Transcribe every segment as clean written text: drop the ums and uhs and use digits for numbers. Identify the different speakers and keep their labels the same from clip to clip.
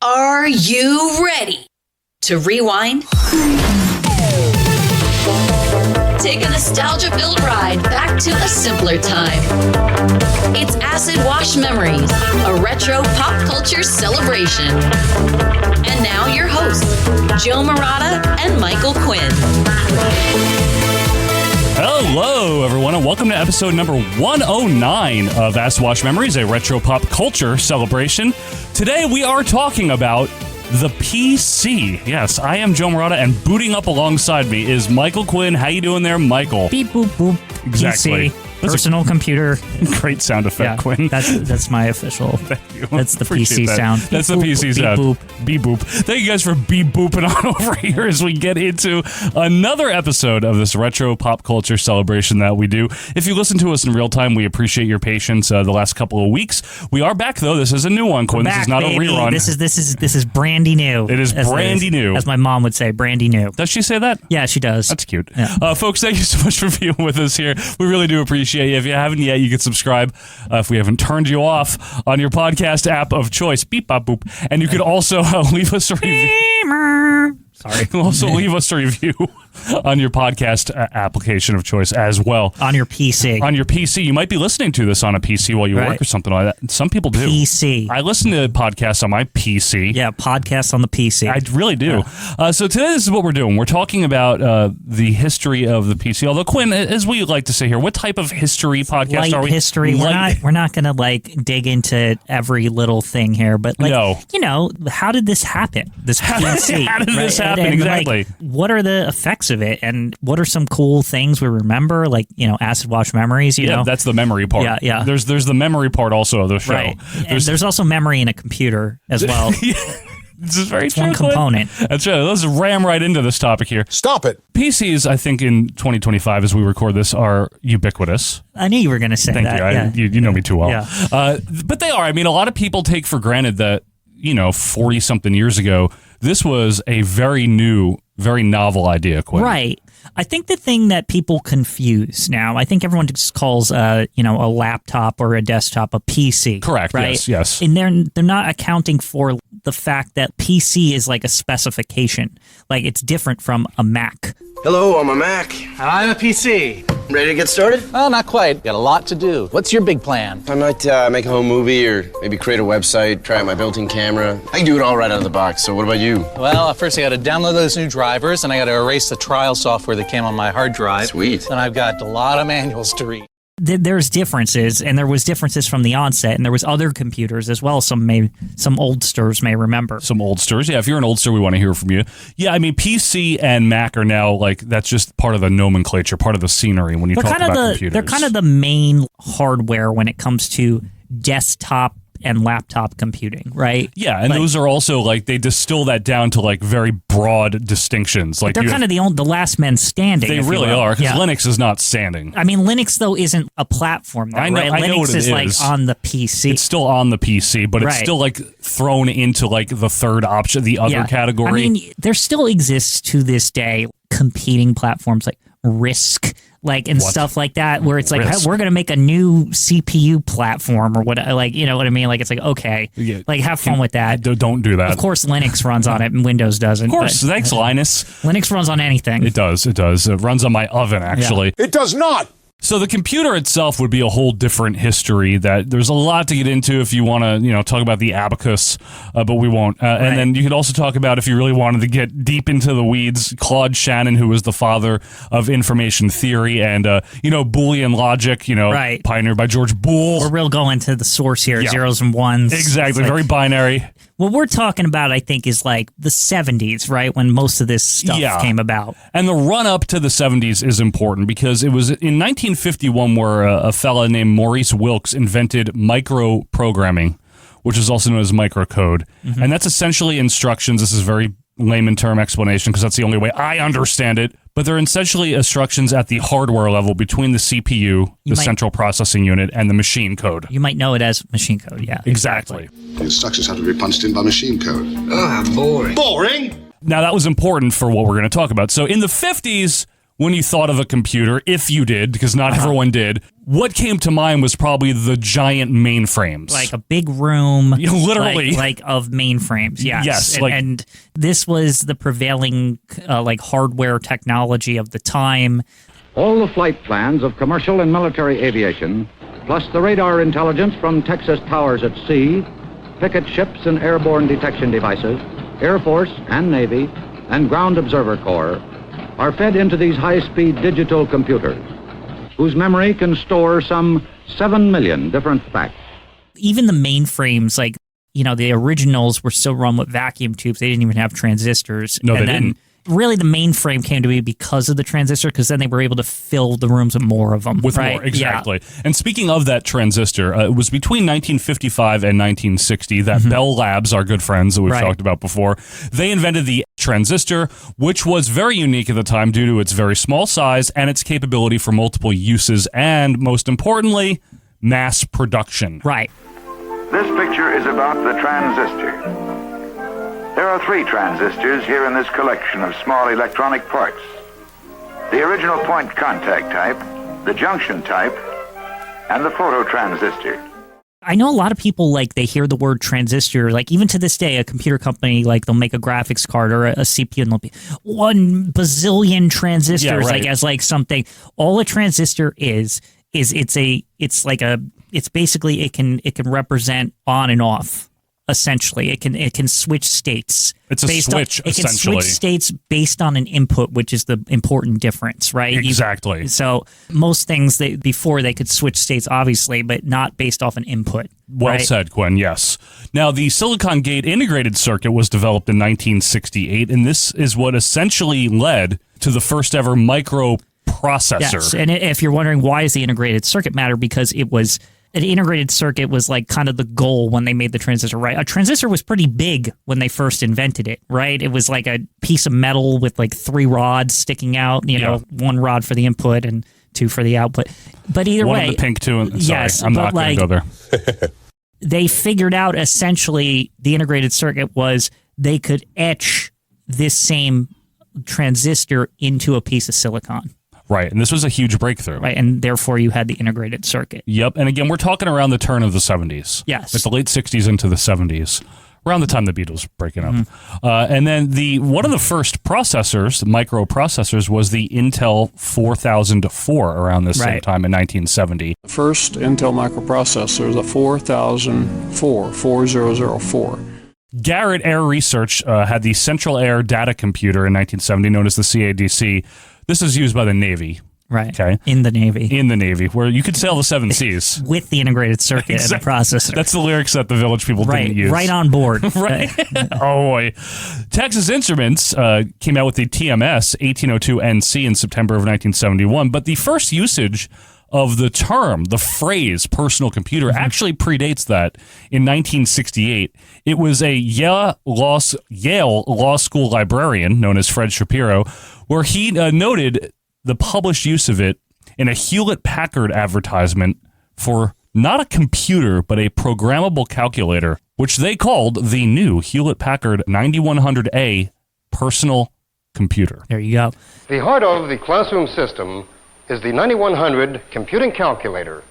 Speaker 1: Are you ready to rewind? Take a nostalgia-filled ride back to a simpler time. It's Acid Wash Memories, a retro pop culture celebration. And now your hosts, Joe Murata and Michael Quinn.
Speaker 2: Hello, everyone, and welcome to episode number 109 of Acid Wash Memories, a retro pop culture celebration. Today, we are talking about the PC. Yes, I am Joe Murata, and booting up alongside me is Michael Quinn. How you doing there, Michael?
Speaker 3: Beep, boop, boop.
Speaker 2: Exactly.
Speaker 3: PC. Personal computer.
Speaker 2: Great sound effect,
Speaker 3: Yeah,
Speaker 2: Quinn.
Speaker 3: That's my official.
Speaker 2: Thank you.
Speaker 3: That's the
Speaker 2: Appreciate
Speaker 3: PC
Speaker 2: that.
Speaker 3: sound.
Speaker 2: That's
Speaker 3: Beep,
Speaker 2: the
Speaker 3: boop,
Speaker 2: PC
Speaker 3: beep,
Speaker 2: sound.
Speaker 3: boop.
Speaker 2: Beep boop. Thank you guys for beep booping on over here as we get into another episode of this retro pop culture celebration that we do. If you listen to us in real time, we appreciate your patience the last couple of weeks. We are back though. This is a new one, Quinn.
Speaker 3: Back,
Speaker 2: this is not
Speaker 3: baby.
Speaker 2: a rerun.
Speaker 3: This is brandy new.
Speaker 2: It is brandy new.
Speaker 3: As my mom would say, brandy new.
Speaker 2: Does she say that?
Speaker 3: Yeah, she does.
Speaker 2: That's cute.
Speaker 3: Yeah.
Speaker 2: Folks, thank you so much for being with us here. We really do appreciate you. If you haven't yet, you can subscribe if we haven't turned you off on your podcast app of choice. Beep, bop, boop. And you could also leave us a review.
Speaker 3: Sorry.
Speaker 2: You can also leave us a review on your podcast application of choice as well.
Speaker 3: On your PC.
Speaker 2: On your PC. You might be listening to this on a PC while you work or something like that. Some people do.
Speaker 3: PC.
Speaker 2: I listen to podcasts on my PC.
Speaker 3: Yeah, podcasts on the PC.
Speaker 2: I really do.
Speaker 3: Yeah.
Speaker 2: So today, this is what we're doing. We're talking about the history of the PC. Although, Quinn, as we like to say here, what type of history podcast
Speaker 3: Light
Speaker 2: are we?
Speaker 3: history. We're not going to dig into every little thing here, but how did this happen? This PC.
Speaker 2: How did this happen?
Speaker 3: And,
Speaker 2: exactly.
Speaker 3: What are the effects of it, and what are some cool things we remember? Like, Acid Wash Memories. You know,
Speaker 2: that's the memory part.
Speaker 3: Yeah.
Speaker 2: There's the memory part also of the show.
Speaker 3: Right. There's also memory in a computer as well.
Speaker 2: This is very true.
Speaker 3: One component.
Speaker 2: That's right. Let's ram right into this topic here.
Speaker 4: Stop it.
Speaker 2: PCs, I think, in 2025, as we record this, are ubiquitous.
Speaker 3: I knew you were going to say that.
Speaker 2: Thank you. You know me too well.
Speaker 3: Yeah.
Speaker 2: But they are. I mean, a lot of people take for granted that, 40-something yeyears ago, this was a very new, very novel idea, Quinn.
Speaker 3: Right. I think the thing that people confuse now, I think everyone just calls a laptop or a desktop a PC.
Speaker 2: Correct.
Speaker 3: Right?
Speaker 2: Yes.
Speaker 3: And they're not accounting for the fact that PC is like a specification. Like, it's different from a Mac.
Speaker 5: Hello, I'm a Mac.
Speaker 6: And I'm a PC.
Speaker 5: Ready to get started?
Speaker 6: Well, not quite. Got a lot to do. What's your big plan?
Speaker 5: I might make a home movie or maybe create a website, try out my built-in camera. I can do it all right out of the box, so what about you?
Speaker 6: Well, first I got to download those new drivers, and I got to erase the trial software that came on my hard drive.
Speaker 5: Sweet.
Speaker 6: And I've got a lot of manuals to read.
Speaker 3: There's differences, and there was differences from the onset, and there was other computers as well. Some oldsters may remember.
Speaker 2: Some oldsters. Yeah, if you're an oldster, we want to hear from you. Yeah, I mean, PC and Mac are now, that's just part of the nomenclature, part of the scenery when you talk about computers.
Speaker 3: They're kind of the main hardware when it comes to desktop and laptop computing, right?
Speaker 2: Yeah, and those are also, they distill that down to, very broad distinctions.
Speaker 3: They're kind of the last men standing.
Speaker 2: They really are, because Linux is not standing.
Speaker 3: I mean, Linux, though, isn't a platform, though, right?
Speaker 2: I know what it
Speaker 3: is on the PC.
Speaker 2: It's still on the PC, but it's still, thrown into, the third option, the other category.
Speaker 3: I mean, there still exists to this day competing platforms like RISC, stuff like that, where it's
Speaker 2: RISC.
Speaker 3: We're going to make a new CPU platform or what, you know what I mean? It's okay.
Speaker 2: Yeah.
Speaker 3: Have fun with that.
Speaker 2: Don't do that.
Speaker 3: Of course, Linux runs on it and Windows doesn't.
Speaker 2: Of course. Thanks, Linus.
Speaker 3: Linux runs on anything.
Speaker 2: It does. It runs on my oven, actually.
Speaker 4: It does not.
Speaker 2: So the computer itself would be a whole different history that there's a lot to get into if you want to, talk about the abacus, but we won't. And then you could also talk about, if you really wanted to get deep into the weeds, Claude Shannon, who was the father of information theory and, Boolean logic, pioneered by George Boole.
Speaker 3: We're real going to the source here, zeros and ones.
Speaker 2: Exactly, very binary.
Speaker 3: What we're talking about, I think, is the 70s, right? When most of this stuff came about.
Speaker 2: And the run-up to the 70s is important because it was in 1951 where a fella named Maurice Wilkes invented microprogramming, which is also known as microcode. Mm-hmm. And that's essentially instructions. This is very layman term explanation because that's the only way I understand it. But they're essentially instructions at the hardware level between the CPU, central processing unit, and the machine code.
Speaker 3: You might know it as machine code, yeah.
Speaker 2: Exactly.
Speaker 7: The instructions have to be punched in by machine code.
Speaker 5: Oh, how boring.
Speaker 7: Boring?
Speaker 2: Now, that was important for what we're going to talk about. So in the 50s, when you thought of a computer, if you did, because not everyone did, what came to mind was probably the giant mainframes.
Speaker 3: Like a big room.
Speaker 2: Literally.
Speaker 3: Like of mainframes, yes.
Speaker 2: Yes.
Speaker 3: And this was the prevailing hardware technology of the time.
Speaker 4: All the flight plans of commercial and military aviation, plus the radar intelligence from Texas towers at sea, picket ships and airborne detection devices, Air Force and Navy, and Ground Observer Corps, are fed into these high-speed digital computers, whose memory can store some 7 million different facts.
Speaker 3: Even the mainframes, the originals were still run with vacuum tubes. They didn't even have transistors.
Speaker 2: No, they didn't.
Speaker 3: Really, the mainframe came to be because of the transistor, because then they were able to fill the rooms with more of them.
Speaker 2: With more, exactly. Yeah. And speaking of that transistor, it was between 1955 and 1960 that Bell Labs, our good friends that we've talked about before, they invented the transistor, which was very unique at the time due to its very small size and its capability for multiple uses and, most importantly, mass production.
Speaker 3: Right.
Speaker 8: This picture is about the transistor. There are 3 transistors here in this collection of small electronic parts. The original point contact type, the junction type, and the phototransistor.
Speaker 3: I know a lot of people, they hear the word transistor, even to this day, a computer company, they'll make a graphics card or a CPU and they'll be 1 bazillion transistors, as something. All a transistor is it's basically it can represent on and off. Essentially, it can switch states.
Speaker 2: It's a switch,
Speaker 3: it can switch states based on an input, which is the important difference, right?
Speaker 2: Exactly.
Speaker 3: So most things before they could switch states, obviously, but not based off an input.
Speaker 2: Well said, Quinn, yes. Now, the Silicon Gate integrated circuit was developed in 1968, and this is what essentially led to the first ever microprocessor.
Speaker 3: Yes, and if you're wondering why does the integrated circuit matter, because it was... An integrated circuit was kind of the goal when they made the transistor, right? A transistor was pretty big when they first invented it, right? It was like a piece of metal with 3 rods sticking out, 1 rod for the input and 2 for the output. But either way...
Speaker 2: One of the pink, too. Sorry,
Speaker 3: yes,
Speaker 2: I'm not going to go there.
Speaker 3: They figured out essentially the integrated circuit was they could etch this same transistor into a piece of silicon.
Speaker 2: Right, and this was a huge breakthrough.
Speaker 3: Right, and therefore you had the integrated circuit.
Speaker 2: Yep, and again, we're talking around the turn of the 70s.
Speaker 3: Yes.
Speaker 2: It's the late 60s into the 70s, around the time the Beatles breaking up. And then one of the first processors, microprocessors, was the Intel 4004 around this same time in 1970.
Speaker 9: The first Intel microprocessor, the 4004.
Speaker 2: Garrett Air Research had the Central Air Data Computer in 1970, known as the CADC. This is used by the Navy.
Speaker 3: Right.
Speaker 2: Okay.
Speaker 3: In the Navy,
Speaker 2: where you could sail the 7 seas.
Speaker 3: With the integrated circuit and the processor.
Speaker 2: That's the lyrics that the Village People didn't use.
Speaker 3: Right on board.
Speaker 2: Right. Oh, boy. Texas Instruments came out with the TMS 1802NC in September of 1971, but the first usage of the term, the phrase personal computer, actually predates that in 1968. It was a Yale Law School librarian known as Fred Shapiro, where he noted the published use of it in a Hewlett-Packard advertisement for not a computer, but a programmable calculator, which they called the new Hewlett-Packard 9100A personal computer.
Speaker 3: There you go.
Speaker 10: The heart of the classroom system is the 9100 computing calculator.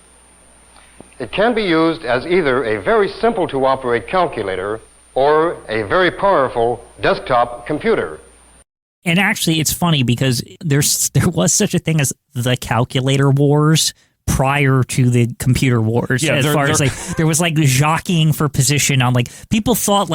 Speaker 10: It can be used as either a very simple to operate calculator or a very powerful desktop computer.
Speaker 3: And actually, it's funny because there was such a thing as the calculator wars prior to the computer wars.
Speaker 2: Yeah,
Speaker 3: there was jockeying for position on people thought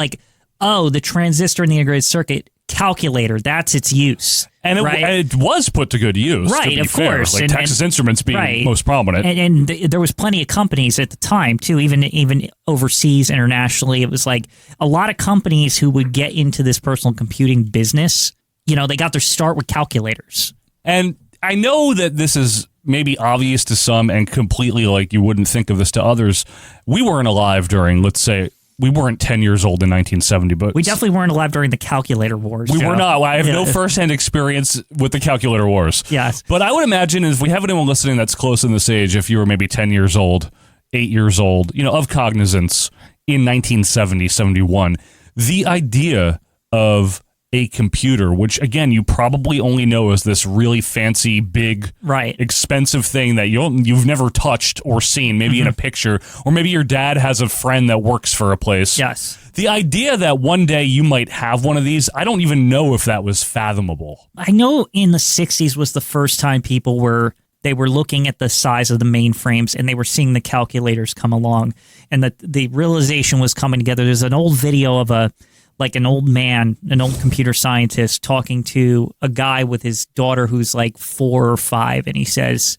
Speaker 3: the transistor in the integrated circuit calculator, that's its use.
Speaker 2: And it was put to good use,
Speaker 3: right?
Speaker 2: To be
Speaker 3: of
Speaker 2: fair.
Speaker 3: course,
Speaker 2: Texas Instruments being most prominent,
Speaker 3: and there was plenty of companies at the time too, even overseas, internationally. It was a lot of companies who would get into this personal computing business. They got their start with calculators.
Speaker 2: And I know that this is maybe obvious to some and completely you wouldn't think of this to others. We weren't alive during, let's say. We weren't 10 years old in 1970, but...
Speaker 3: We definitely weren't alive during the calculator wars.
Speaker 2: We were not. I have no firsthand experience with the calculator wars.
Speaker 3: Yes.
Speaker 2: But I would imagine if we have anyone listening that's close in this age, if you were maybe 10 years old, 8 years old, of cognizance in 1970, 71, the idea of a computer, which again you probably only know as this really fancy, big, expensive thing that you've never touched or seen, maybe in a picture, or maybe your dad has a friend that works for a place.
Speaker 3: Yes.
Speaker 2: The idea that one day you might have one of these, I don't even know if that was fathomable.
Speaker 3: I know in the 60s was the first time people were looking at the size of the mainframes and they were seeing the calculators come along, and the realization was coming together. There's an old video of an old man, an old computer scientist talking to a guy with his daughter who's like 4 or 5, and he says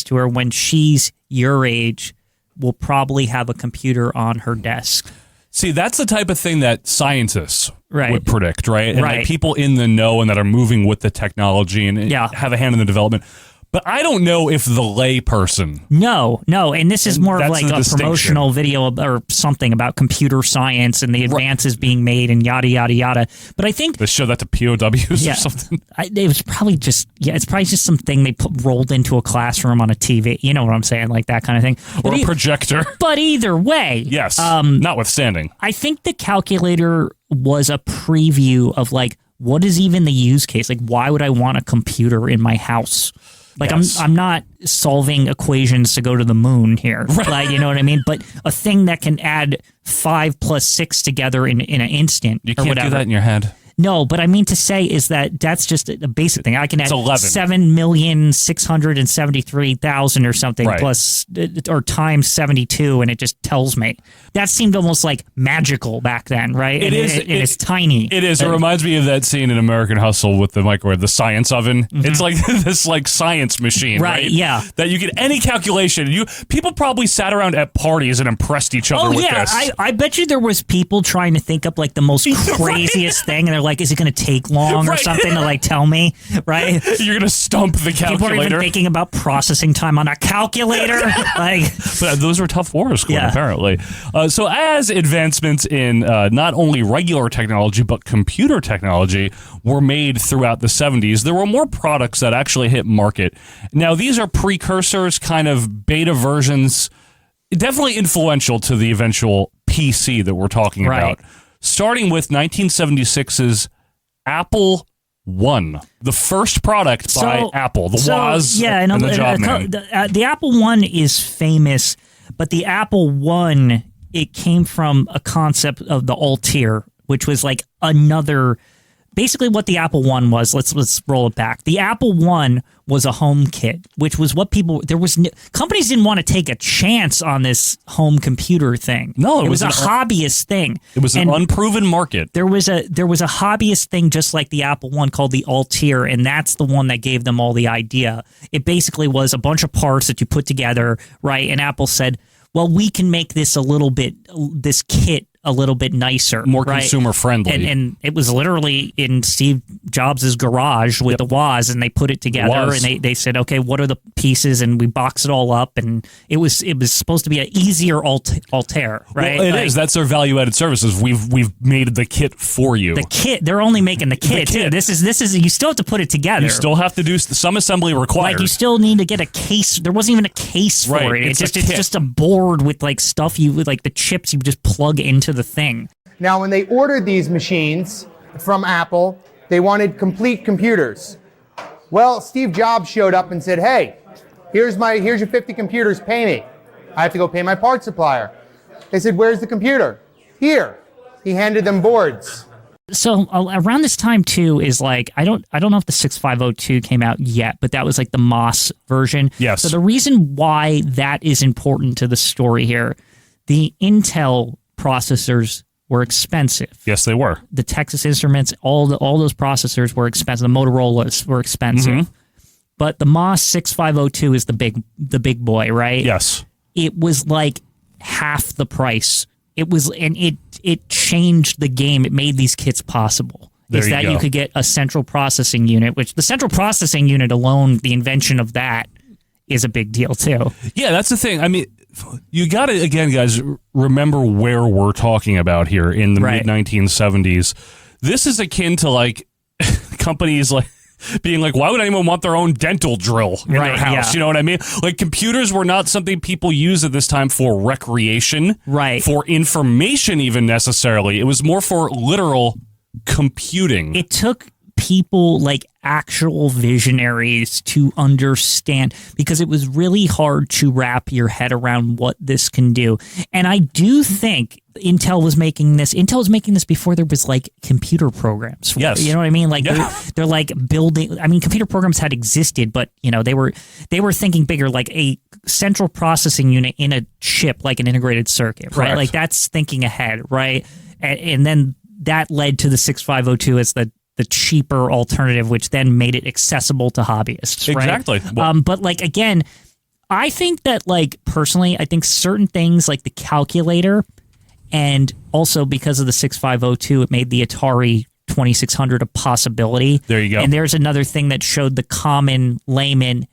Speaker 3: to her, when she's your age, we'll probably have a computer on her desk.
Speaker 2: See, that's the type of thing that scientists would predict, right? And like people in the know and that are moving with the technology and have a hand in the development. But I don't know if the lay person.
Speaker 3: No, and this is more of like a promotional video or something about computer science and the advances being made and yada, yada, yada. But I think
Speaker 2: they show that to POWs or something.
Speaker 3: It was probably just, it's probably just something they rolled into a classroom on a TV. You know what I'm saying? Like that kind of thing.
Speaker 2: Or a projector.
Speaker 3: But either way.
Speaker 2: Yes, notwithstanding.
Speaker 3: I think the calculator was a preview of like, what is even the use case? Like, why would I want a computer in my house? Like, I'm not solving equations to go to the moon here. Right. Like, you know what I mean? But a thing that can add 5 plus 6 together in an instant.
Speaker 2: You can't do that in your head.
Speaker 3: No, but I mean to say is that's just a basic thing. I can add 7,673,000 or something plus or times 72, and it just tells me. That seemed almost like magical back then, right? It's tiny.
Speaker 2: It is. It reminds me of that scene in American Hustle with the microwave, the science oven. Mm-hmm. It's like this like science machine, right?
Speaker 3: Yeah.
Speaker 2: That you get any calculation. People probably sat around at parties and impressed each other with this.
Speaker 3: I bet you there was people trying to think up like the most craziest thing, and they're like, is it going to take long or something to like tell me, right?
Speaker 2: You're going to stump the calculator.
Speaker 3: People are even thinking about processing time on a calculator.
Speaker 2: But those were tough wars, apparently. So as advancements in not only regular technology, but computer technology were made throughout the 70s, there were more products that actually hit market. Now, these are precursors, kind of beta versions, definitely influential to the eventual PC that we're talking about. Starting with 1976's Apple I, the first product by Apple, the Woz and the Jobman.
Speaker 3: The Apple I is famous, but the Apple I, it came from a concept of the Altair, which was like another. Basically, what the Apple I was, let's roll it back. The Apple I was a home kit, which was what companies didn't want to take a chance on this home computer thing.
Speaker 2: No,
Speaker 3: it was a hobbyist thing.
Speaker 2: It was an unproven market.
Speaker 3: There was a hobbyist thing just like the Apple I called the Altair, and that's the one that gave them all the idea. It basically was a bunch of parts that you put together, right? And Apple said, well, we can make this this kit a little bit nicer,
Speaker 2: more consumer friendly,
Speaker 3: and it was literally in Steve Jobs' garage with the Woz, and they put it together, and they said, okay, what are the pieces, and we box it all up, and it was supposed to be an easier Altair, right?
Speaker 2: Well, it is. That's their value added services. We've made the kit for you.
Speaker 3: The kit. They're only making the kit. Too. This is. You still have to put it together.
Speaker 2: You still have to do some assembly required.
Speaker 3: Like you still need to get a case. There wasn't even a case for it. It's just a board with like stuff with like the chips you just plug into the thing.
Speaker 11: Now, when they ordered these machines from Apple, they wanted complete computers. Well, Steve Jobs showed up and said, hey, here's your 50 computers, pay me. I have to go pay my parts supplier. They said, where's the computer? Here. He handed them boards.
Speaker 3: So around this time too is like I don't know if the 6502 came out yet, but that was like the MOS version.
Speaker 2: Yes.
Speaker 3: So the reason why that is important to the story here, the Intel processors were expensive.
Speaker 2: Yes, they were.
Speaker 3: The Texas Instruments, all those processors were expensive. The Motorola's were expensive. Mm-hmm. But the MOS 6502 is the big boy, right?
Speaker 2: Yes.
Speaker 3: It was like half the price. It was, and it changed the game. It made these kits possible. You could get a central processing unit, which the central processing unit alone, the invention of that is a big deal too.
Speaker 2: Yeah, that's the thing. I mean, you got to, again, guys, remember where we're talking about here in the mid-1970s. This is akin to like companies like being like, why would anyone want their own dental drill in their house? Yeah. You know what I mean? Like computers were not something people used at this time for recreation, for information even necessarily. It was more for literal computing.
Speaker 3: It took people like actual visionaries to understand, because it was really hard to wrap your head around what this can do. And I do think Intel was making this before there was like computer programs.
Speaker 2: Yes.
Speaker 3: You know what I mean? Like they're like building, I mean, computer programs had existed, but you know, they were thinking bigger, like a central processing unit in a chip, like an integrated circuit,
Speaker 2: Correct.
Speaker 3: right? Like that's thinking ahead, right? And then that led to the 6502 as the cheaper alternative, which then made it accessible to hobbyists. Right?
Speaker 2: Exactly.
Speaker 3: But like, again, I think that like personally, I think certain things like the calculator, and also because of the 6502, it made the Atari 2600 a possibility.
Speaker 2: There you go.
Speaker 3: And there's another thing that showed the common layman,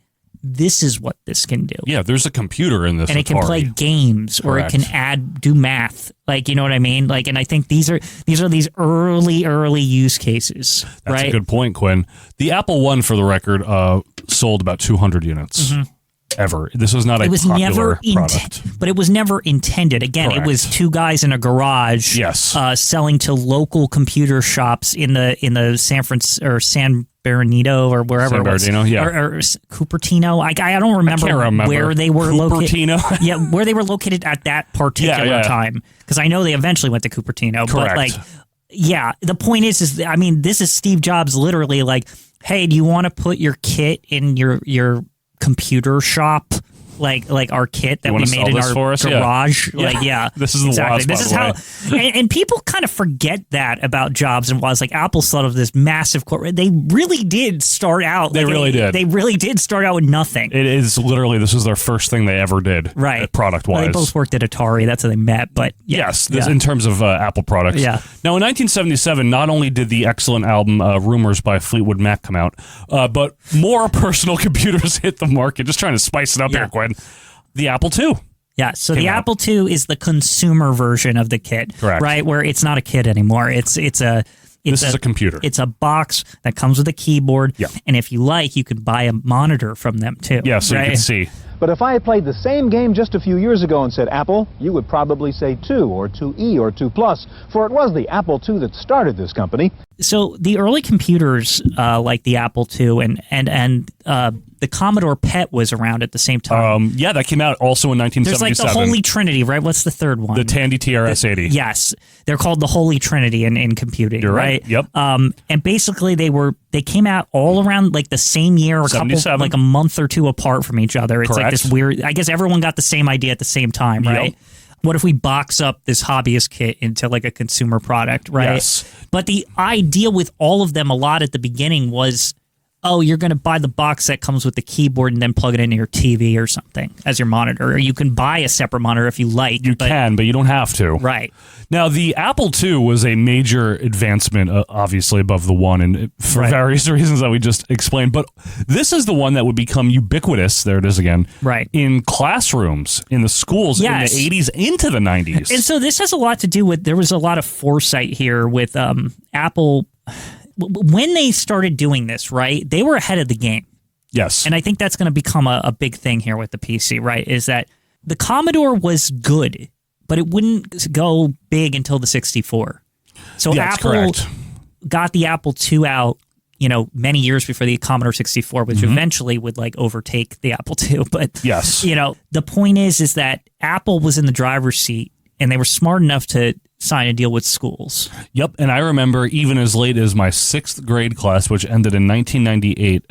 Speaker 3: this is what this can do.
Speaker 2: Yeah, there's a computer in this
Speaker 3: and it can
Speaker 2: Atari.
Speaker 3: play games, or
Speaker 2: Correct.
Speaker 3: it can do math. Like, you know what I mean? Like, and I think these are these early use cases.
Speaker 2: That's
Speaker 3: right?
Speaker 2: a good point, Quinn. The Apple I, for the record, sold about 200 units ever. This was not a popular product.
Speaker 3: But it was never intended. Again,
Speaker 2: Correct.
Speaker 3: it was two guys in a garage, selling to local computer shops in the San Bernardino or wherever
Speaker 2: San
Speaker 3: it was.
Speaker 2: Bernardino, yeah.
Speaker 3: Or Cupertino. I don't remember,
Speaker 2: can't remember
Speaker 3: where they were located.
Speaker 2: Cupertino?
Speaker 3: Yeah, where they were located at that particular time. Because I know they eventually went to Cupertino.
Speaker 2: Correct.
Speaker 3: But like, yeah, the point is I mean, this is Steve Jobs literally like, hey, do you want to put your kit in your computer shop? Like our kit that we made in our garage.
Speaker 2: Yeah.
Speaker 3: Like, yeah.
Speaker 2: This is the
Speaker 3: exactly.
Speaker 2: Woz,
Speaker 3: This is how, and people kind of forget that about Jobs and Woz. Like, Apple thought of this massive corporate. They really did start out.
Speaker 2: They really did.
Speaker 3: They really did start out with nothing.
Speaker 2: It is literally, this is their first thing they ever did.
Speaker 3: Right.
Speaker 2: Product-wise.
Speaker 3: Well, they both worked at Atari. That's how they met. But
Speaker 2: yes, in terms of Apple products.
Speaker 3: Yeah.
Speaker 2: Now, in 1977, not only did the excellent album Rumors by Fleetwood Mac come out, but more personal computers hit the market. Just trying to spice it up here, Quinn. The Apple II.
Speaker 3: Yeah, so the Apple II is the consumer version of the kit,
Speaker 2: Correct.
Speaker 3: right? Where it's not a kit anymore. This is
Speaker 2: a computer.
Speaker 3: It's a box that comes with a keyboard, and if you like, you can buy a monitor from them too.
Speaker 2: Yeah, so you can see.
Speaker 12: But if I had played the same game just a few years ago and said Apple, you would probably say 2 or 2E or 2 Plus, for it was the Apple II that started this company.
Speaker 3: So the early computers, like the Apple II and the Commodore PET was around at the same time.
Speaker 2: Yeah, that came out also in 1977.
Speaker 3: There's like the Holy Trinity, right? What's the third one?
Speaker 2: The Tandy TRS-80.
Speaker 3: Yes. They're called the Holy Trinity in computing.
Speaker 2: You're right. Yep.
Speaker 3: And basically they came out all around like the same year, like a month or two apart from each other. It's
Speaker 2: Correct.
Speaker 3: like this weird, I guess everyone got the same idea at the same time, right?
Speaker 2: Yep.
Speaker 3: What if we box up this hobbyist kit into like a consumer product, right?
Speaker 2: Yes.
Speaker 3: But the idea with all of them a lot at the beginning was, oh, you're going to buy the box that comes with the keyboard and then plug it into your TV or something as your monitor. Or you can buy a separate monitor if you like.
Speaker 2: You can, but you don't have to.
Speaker 3: Right.
Speaker 2: Now, the Apple II was a major advancement, obviously above the One, and for various reasons that we just explained. But this is the one that would become ubiquitous, there it is again, in classrooms, in the schools in the 80s into the 90s.
Speaker 3: And so this has a lot to do with, there was a lot of foresight here with Apple. When they started doing this, right, they were ahead of the game.
Speaker 2: Yes.
Speaker 3: And I think that's going to become a big thing here with the PC, right, is that the Commodore was good, but it wouldn't go big until the 64. So Apple got the Apple II out, many years before the Commodore 64, which eventually would like overtake the Apple II. But, the point is that Apple was in the driver's seat and they were smart enough to sign a deal with schools.
Speaker 2: Yep, and I remember even as late as my 6th grade class, which ended in 1998,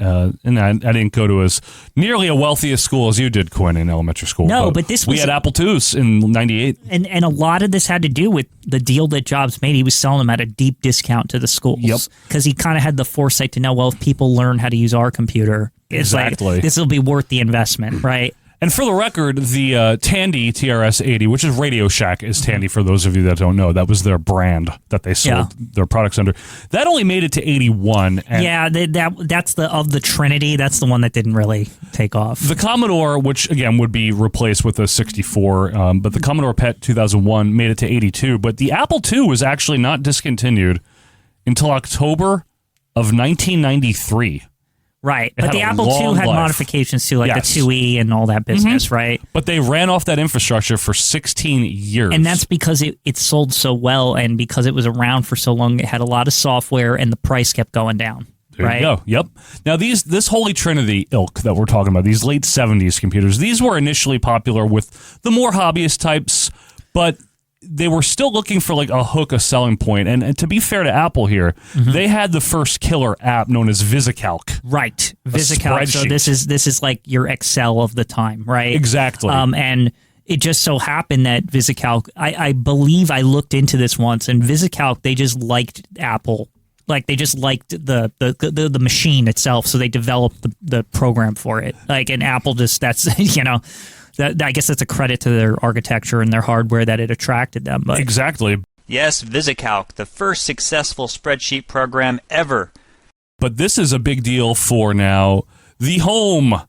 Speaker 2: and I didn't go to as nearly a wealthy a school as you did, Quinn, in elementary school.
Speaker 3: No, but this was...
Speaker 2: We had Apple IIs in 98.
Speaker 3: And a lot of this had to do with the deal that Jobs made. He was selling them at a deep discount to the schools. Yep. Because he kind of had the foresight to know, well, if people learn how to use our computer, it's like, this will be worth the investment, right?
Speaker 2: And for the record, the Tandy TRS-80, which is Radio Shack, is Tandy for those of you that don't know. That was their brand that they sold their products under. That only made it to 81. And
Speaker 3: that's of the Trinity. That's the one that didn't really take off.
Speaker 2: The Commodore, which again would be replaced with a 64, but the Commodore PET 2001 made it to 82. But the Apple II was actually not discontinued until October of 1993.
Speaker 3: Right.
Speaker 2: It
Speaker 3: But
Speaker 2: had
Speaker 3: the
Speaker 2: a
Speaker 3: Apple
Speaker 2: long
Speaker 3: II had
Speaker 2: life.
Speaker 3: modifications too, like
Speaker 2: Yes.
Speaker 3: the 2E and all that business, right?
Speaker 2: But they ran off that infrastructure for 16 years.
Speaker 3: And that's because it sold so well, and because it was around for so long, it had a lot of software, and the price kept going down.
Speaker 2: There
Speaker 3: right?
Speaker 2: you go. Yep. Now, this Holy Trinity ilk that we're talking about, these late 70s computers, these were initially popular with the more hobbyist types, but they were still looking for like a hook, a selling point. And to be fair to Apple here, they had the first killer app known as VisiCalc.
Speaker 3: Right. VisiCalc. So this is like your Excel of the time, right?
Speaker 2: Exactly.
Speaker 3: And it just so happened that VisiCalc, I believe I looked into this once, and VisiCalc, they just liked Apple. Like they just liked the machine itself, so they developed the program for it. Like, and Apple just, that's, you know, that I guess that's a credit to their architecture and their hardware that it attracted them. But
Speaker 2: exactly.
Speaker 13: Yes, VisiCalc, the first successful spreadsheet program ever.
Speaker 2: But this is a big deal for now the home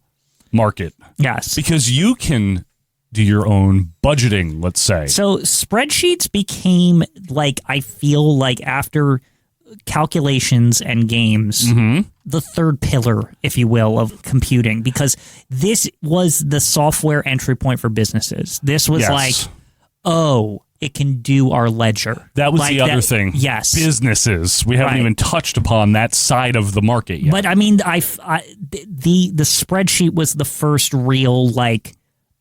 Speaker 2: market.
Speaker 3: Yes.
Speaker 2: Because you can do your own budgeting, let's say.
Speaker 3: So spreadsheets became, like, I feel like after calculations and games, the third pillar, if you will, of computing, because this was the software entry point for businesses. This was like, oh, it can do our ledger.
Speaker 2: That was
Speaker 3: like
Speaker 2: the other thing.
Speaker 3: Yes.
Speaker 2: Businesses. We haven't even touched upon that side of the market yet.
Speaker 3: But I mean, the spreadsheet was the first real, like,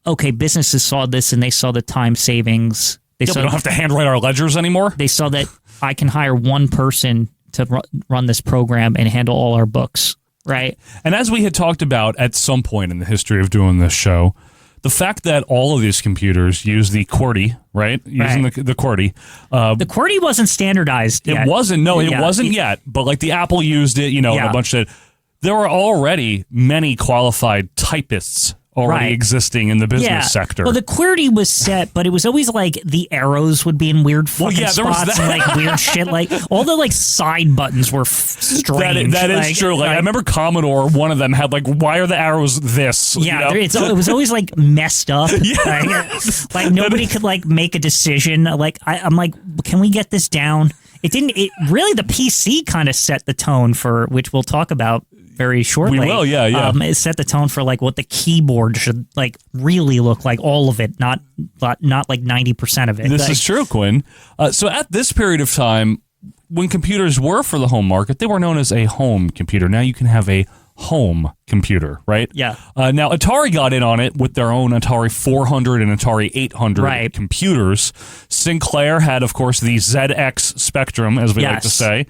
Speaker 3: okay, businesses saw this and they saw the time savings.
Speaker 2: We don't have to handwrite our ledgers anymore.
Speaker 3: They saw that I can hire one person to run this program and handle all our books, right?
Speaker 2: And as we had talked about at some point in the history of doing this show, the fact that all of these computers use the QWERTY, right? Using the QWERTY.
Speaker 3: The QWERTY wasn't standardized yet.
Speaker 2: It wasn't. No, it wasn't yet. But like the Apple used it, you know, and a bunch of... There were already many qualified typists already existing in the business sector.
Speaker 3: Well, the QWERTY was set, but it was always like the arrows would be in weird fucking spots and like weird shit. Like all the like side buttons were strange.
Speaker 2: That is true. Like I remember Commodore, one of them had like, why are the arrows this?
Speaker 3: Yeah,
Speaker 2: you know?
Speaker 3: it was always like messed up. Like nobody could like make a decision. Like I'm like, can we get this down? It didn't. It really, the PC kind of set the tone for, which we'll talk about very shortly.
Speaker 2: We will, yeah.
Speaker 3: It set the tone for like what the keyboard should like really look like, all of it, not like 90% of it.
Speaker 2: This is true, Quinn. So at this period of time, when computers were for the home market, they were known as a home computer. Now you can have a home computer, right?
Speaker 3: Yeah.
Speaker 2: Now Atari got in on it with their own Atari 400 and Atari 800 computers. Sinclair had, of course, the ZX Spectrum, as we like to say.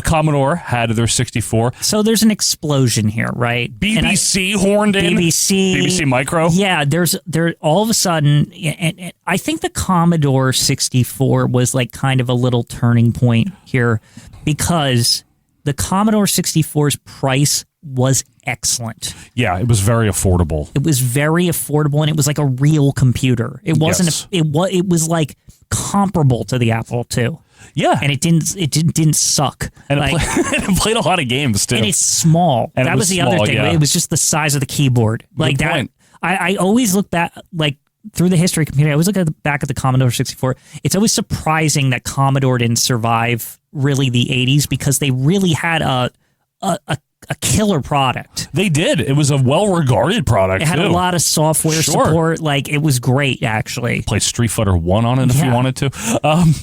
Speaker 2: Commodore had their 64.
Speaker 3: So there's an explosion here, right?
Speaker 2: BBC horned in. BBC Micro.
Speaker 3: Yeah, there all of a sudden, and I think the Commodore 64 was like kind of a little turning point here, because the Commodore 64's price was excellent.
Speaker 2: Yeah, it was very affordable.
Speaker 3: It was very affordable, and it was like a real computer. It wasn't. It was like comparable to the Apple II.
Speaker 2: Yeah,
Speaker 3: and it didn't suck.
Speaker 2: And
Speaker 3: like,
Speaker 2: it played a lot of games too.
Speaker 3: And it's small.
Speaker 2: And
Speaker 3: that was the other thing.
Speaker 2: Yeah.
Speaker 3: It was just the size of the keyboard. Like
Speaker 2: Good
Speaker 3: that.
Speaker 2: point.
Speaker 3: I always look back, like through the history of computing, I always look back at the Commodore 64. It's always surprising that Commodore didn't survive really the 80s, because they really had a killer product.
Speaker 2: They did. It was a well-regarded product.
Speaker 3: It had a lot of software support. Like, it was great, actually.
Speaker 2: Play Street Fighter 1 on it if you wanted to.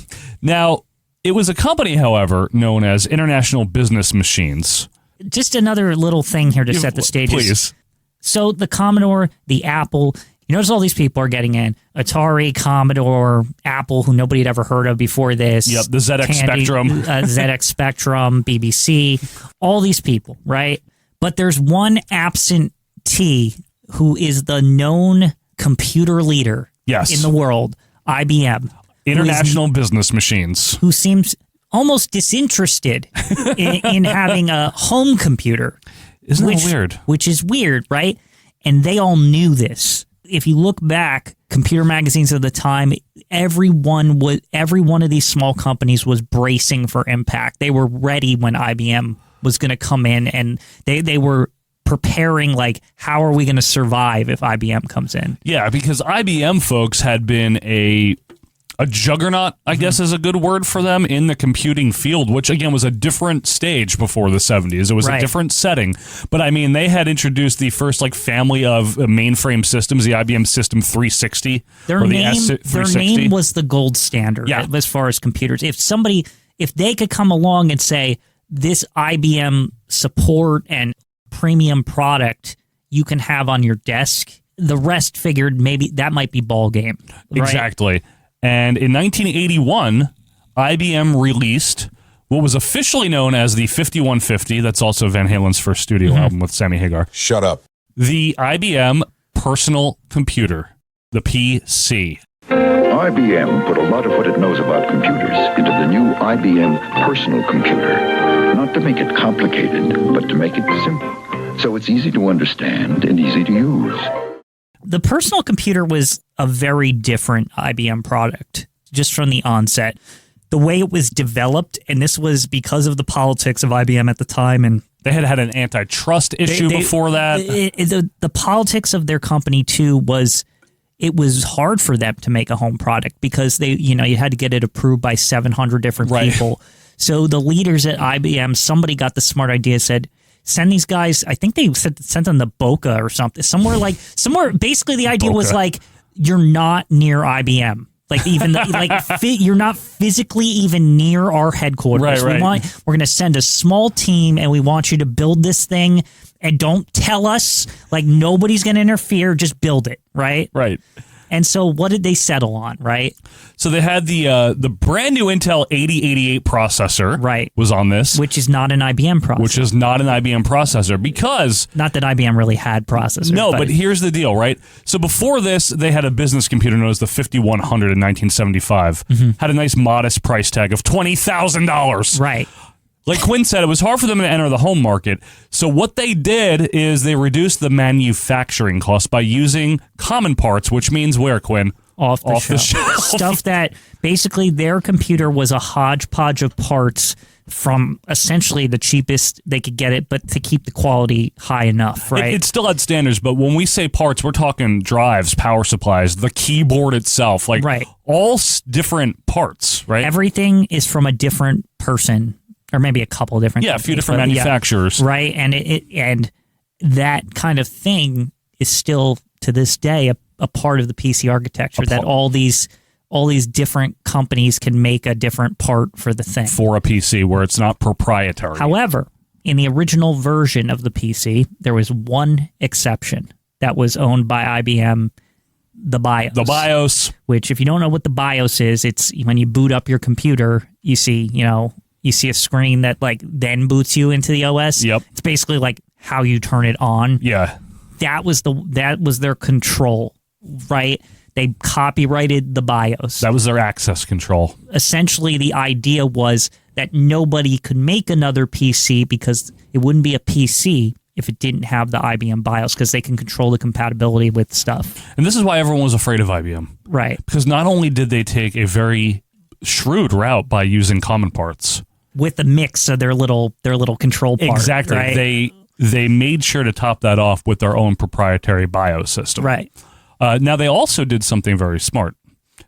Speaker 2: Now, it was a company, however, known as International Business Machines.
Speaker 3: Just another little thing here to set the stage.
Speaker 2: Please.
Speaker 3: So the Commodore, the Apple, you notice all these people are getting in. Atari, Commodore, Apple, who nobody had ever heard of before this.
Speaker 2: Yep, the ZX Spectrum.
Speaker 3: ZX Spectrum, BBC, all these people, right? But there's one absentee who is the known computer leader in the world, IBM.
Speaker 2: International Business Machines.
Speaker 3: Who seems almost disinterested in having a home computer.
Speaker 2: Isn't that weird?
Speaker 3: Which is weird, right? And they all knew this. If you look back, computer magazines of the time, every one of these small companies was bracing for impact. They were ready when IBM was going to come in, and they were preparing, like, how are we going to survive if IBM comes in?
Speaker 2: Yeah, because IBM folks had been a a juggernaut, I guess is a good word for them, in the computing field, which again was a different stage before the 70s. It was a different setting. But I mean, they had introduced the first like family of mainframe systems, the IBM System 360.
Speaker 3: Their name was the gold standard as far as computers. If they could come along and say, this IBM support and premium product you can have on your desk, the rest figured maybe that might be ball game. Right?
Speaker 2: Exactly. And in 1981, IBM released what was officially known as the 5150. That's also Van Halen's first studio album with Sammy Hagar.
Speaker 14: Shut up.
Speaker 2: The IBM Personal Computer, the PC.
Speaker 15: IBM put a lot of what it knows about computers into the new IBM Personal Computer. Not to make it complicated, but to make it simple. So it's easy to understand and easy to use.
Speaker 3: The personal computer was a very different IBM product, just from the onset. The way it was developed, and this was because of the politics of IBM at the time, and
Speaker 2: they had an antitrust issue before that.
Speaker 3: The politics of their company too was it was hard for them to make a home product because you had to get it approved by 700 different people. So the leaders at IBM, somebody got the smart idea, said, send these guys, I think they sent them to Boca or something. Somewhere, basically the idea was like, you're not near IBM. Like even you're not physically even near our headquarters. We're going to send a small team and we want you to build this thing and don't tell us, like nobody's going to interfere, just build it, right?
Speaker 2: Right.
Speaker 3: And so what did they settle on, right?
Speaker 2: So they had the brand new Intel 8088 processor was on this.
Speaker 3: Which is not an IBM processor.
Speaker 2: Because...
Speaker 3: Not that IBM really had processors.
Speaker 2: No, but here's the deal, right? So before this, they had a business computer known as the 5100 in 1975. Had a nice modest price tag of $20,000.
Speaker 3: Right.
Speaker 2: Like Quinn said, it was hard for them to enter the home market. So what they did is they reduced the manufacturing cost by using common parts, which means where, Quinn?
Speaker 3: Off the shelf. Stuff that basically their computer was a hodgepodge of parts from essentially the cheapest they could get it, but to keep the quality high enough, right?
Speaker 2: It still had standards, but when we say parts, we're talking drives, power supplies, the keyboard itself, like all different parts, right?
Speaker 3: Everything is from a different person. Or maybe a couple of different
Speaker 2: a few different manufacturers.
Speaker 3: Right, and that kind of thing is still, to this day, a part of the PC architecture, that all these different companies can make a different part for the thing.
Speaker 2: For a PC, where it's not proprietary.
Speaker 3: However, in the original version of the PC, there was one exception that was owned by IBM, the BIOS.
Speaker 2: The BIOS.
Speaker 3: Which, if you don't know what the BIOS is, it's when you boot up your computer, you see a screen that like then boots you into the OS.
Speaker 2: Yep.
Speaker 3: It's basically like how you turn it on.
Speaker 2: Yeah.
Speaker 3: That was their control, right? They copyrighted the BIOS.
Speaker 2: That was their access control.
Speaker 3: Essentially, the idea was that nobody could make another PC because it wouldn't be a PC if it didn't have the IBM BIOS, because they can control the compatibility with stuff.
Speaker 2: And this is why everyone was afraid of IBM.
Speaker 3: Right.
Speaker 2: Because not only did they take a very shrewd route by using common parts,
Speaker 3: with a mix of their little control part.
Speaker 2: Exactly.
Speaker 3: Right?
Speaker 2: They made sure to top that off with their own proprietary BIOS system.
Speaker 3: Right.
Speaker 2: Now, they also did something very smart.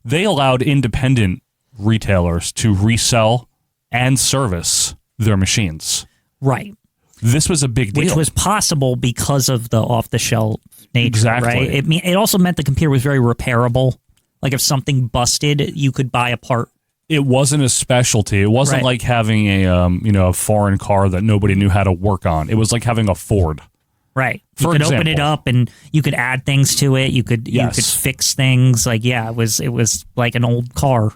Speaker 2: They allowed independent retailers to resell and service their machines.
Speaker 3: Right.
Speaker 2: This was a big deal.
Speaker 3: Which was possible because of the off-the-shelf nature,
Speaker 2: exactly.
Speaker 3: Right? It also meant the computer was very repairable. Like if something busted, you could buy a part.
Speaker 2: It wasn't a specialty. It wasn't like having a foreign car that nobody knew how to work on. It was like having a Ford.
Speaker 3: Right. You could open it up and you could add things to it. You could fix things. Like, it was like an old car.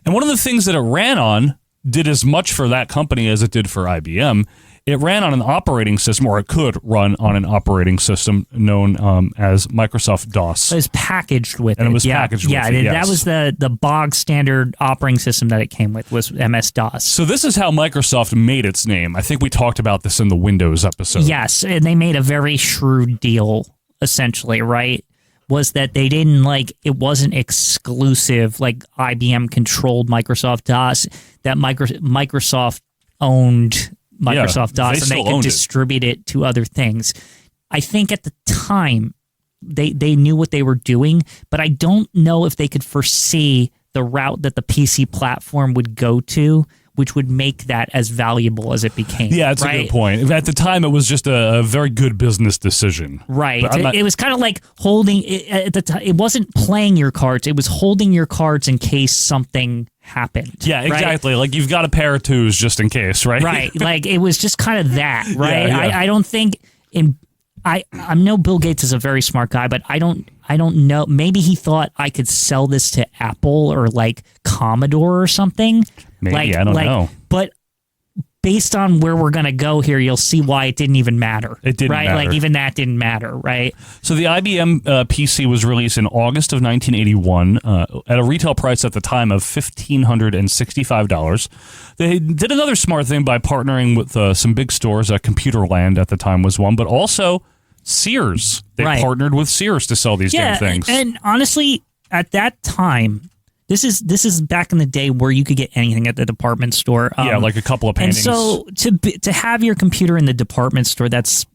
Speaker 2: And one of the things that it ran on did as much for that company as it did for IBM. It ran on an operating system, or it could run on an operating system known as Microsoft DOS.
Speaker 3: It was packaged with it.
Speaker 2: And it was packaged with it,
Speaker 3: that was the bog standard operating system that it came with, was MS-DOS.
Speaker 2: So this is how Microsoft made its name. I think we talked about this in the Windows episode.
Speaker 3: Yes, and they made a very shrewd deal, essentially, right? Was that they didn't it wasn't exclusive, like IBM controlled Microsoft DOS, that Microsoft owned Microsoft DOS, and they could distribute it to other things. I think at the time they knew what they were doing, but I don't know if they could foresee the route that the PC platform would go to, which would make that as valuable as it became.
Speaker 2: Yeah, that's a good point. At the time, it was just a very good business decision.
Speaker 3: Right. It was kind of like holding at the time. It wasn't playing your cards. It was holding your cards in case something happened.
Speaker 2: Yeah, exactly. Right? Like you've got a pair of twos just in case, right?
Speaker 3: Right. Like it was just kind of that, right?
Speaker 2: Yeah.
Speaker 3: I don't think I know Bill Gates is a very smart guy, but I don't know. Maybe he thought I could sell this to Apple or like Commodore or something.
Speaker 2: Maybe, I don't know.
Speaker 3: But based on where we're going to go here, you'll see why it didn't even matter.
Speaker 2: It didn't matter.
Speaker 3: Like even that didn't matter, right?
Speaker 2: So the IBM PC was released in August of 1981 at a retail price at the time of $1,565. They did another smart thing by partnering with some big stores. Computerland at the time was one, but also Sears. They partnered with Sears to sell these damn things.
Speaker 3: And honestly, at that time, this is back in the day where you could get anything at the department store.
Speaker 2: Like a couple of paintings.
Speaker 3: And so to have your computer in the department store, that's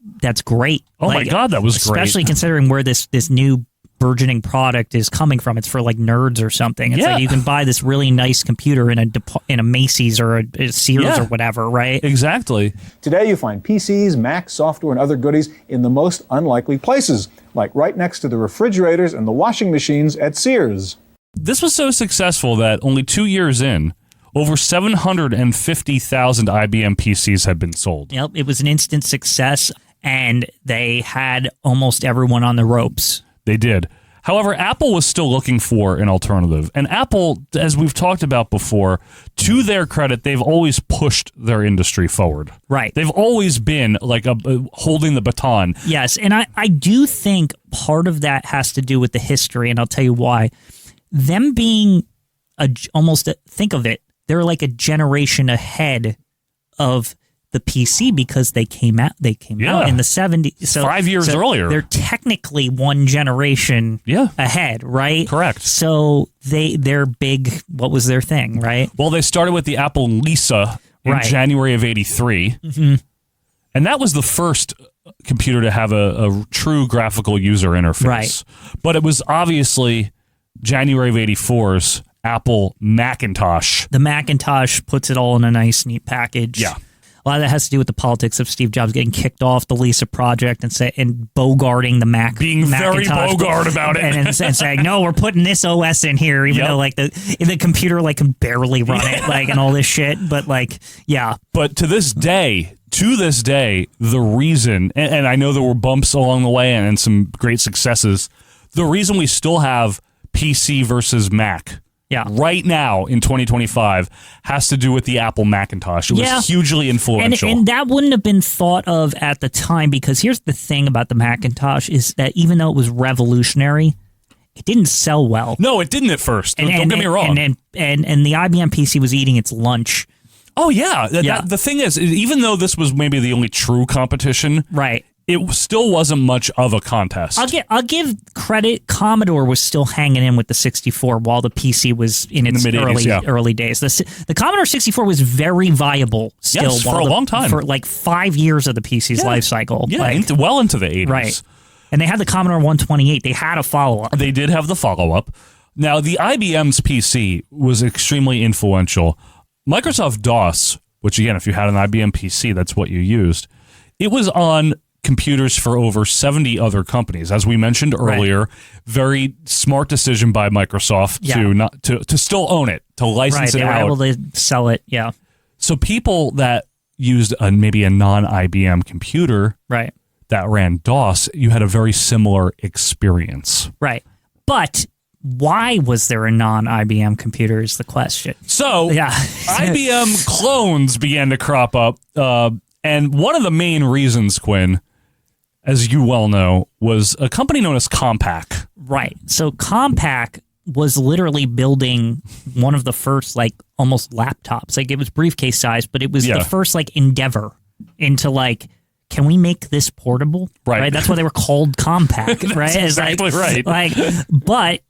Speaker 3: great.
Speaker 2: Oh my God, that was great.
Speaker 3: Especially considering where this new burgeoning product is coming from. It's for like nerds or something. It's like you can buy this really nice computer in a Macy's or a Sears or whatever, right?
Speaker 2: Exactly.
Speaker 12: Today you find PCs, Macs, software, and other goodies in the most unlikely places, like right next to the refrigerators and the washing machines at Sears.
Speaker 2: This was so successful that only 2 years in, over 750,000 IBM PCs had been sold.
Speaker 3: Yep, it was an instant success, and they had almost everyone on the ropes.
Speaker 2: They did. However, Apple was still looking for an alternative. And Apple, as we've talked about before, to their credit, they've always pushed their industry forward.
Speaker 3: Right.
Speaker 2: They've always been like holding the baton.
Speaker 3: Yes, and I do think part of that has to do with the history, and I'll tell you why. Them being think of it, they're like a generation ahead of the PC because they came out in the 70s. So
Speaker 2: 5 years earlier.
Speaker 3: They're technically one generation ahead, right?
Speaker 2: Correct.
Speaker 3: So they're big. What was their thing, right?
Speaker 2: Well, they started with the Apple Lisa in January of 83.
Speaker 3: Mm-hmm.
Speaker 2: And that was the first computer to have a true graphical user interface.
Speaker 3: Right.
Speaker 2: But it was obviously January of 84's Apple Macintosh.
Speaker 3: The Macintosh puts it all in a nice, neat package.
Speaker 2: Yeah.
Speaker 3: A lot of that has to do with the politics of Steve Jobs getting kicked off the Lisa project and bogarting the
Speaker 2: being very Bogart about it,
Speaker 3: and saying, "No, we're putting this OS in here," even though like the computer like can barely run it, like and all this shit. But like, yeah.
Speaker 2: But to this day, the reason, and I know there were bumps along the way and some great successes, the reason we still have PC versus Mac right now in 2025 has to do with the Apple Macintosh. It was hugely influential.
Speaker 3: And that wouldn't have been thought of at the time because here's the thing about the Macintosh is that even though it was revolutionary, it didn't sell well.
Speaker 2: No, it didn't at first. Don't get me wrong.
Speaker 3: And the IBM PC was eating its lunch.
Speaker 2: Oh, yeah. The thing is, even though this was maybe the only true competition,
Speaker 3: right,
Speaker 2: it still wasn't much of a contest.
Speaker 3: I'll give credit. Commodore was still hanging in with the 64 while the PC was in its early days. The Commodore 64 was very viable still
Speaker 2: for a long time.
Speaker 3: For like 5 years of the PC's life cycle.
Speaker 2: Yeah, well into the 80s.
Speaker 3: Right. And they had the Commodore 128. They had a follow-up.
Speaker 2: They did have the follow-up. Now, the IBM's PC was extremely influential. Microsoft DOS, which again, if you had an IBM PC, that's what you used. It was on computers for over 70 other companies. As we mentioned earlier, very smart decision by Microsoft to still own it, to license it out.
Speaker 3: They were able to sell it,
Speaker 2: So people that used maybe a non-IBM computer that ran DOS, you had a very similar experience.
Speaker 3: Right. But why was there a non-IBM computer is the question.
Speaker 2: So IBM clones began to crop up. And one of the main reasons, Quinn, as you well know, was a company known as Compaq.
Speaker 3: Right. So Compaq was literally building one of the first, like, almost laptops. Like, it was briefcase size, but it was the first, like, endeavor into, like, can we make this portable? Right. That's why they were called Compaq, right?
Speaker 2: That's exactly right.
Speaker 3: But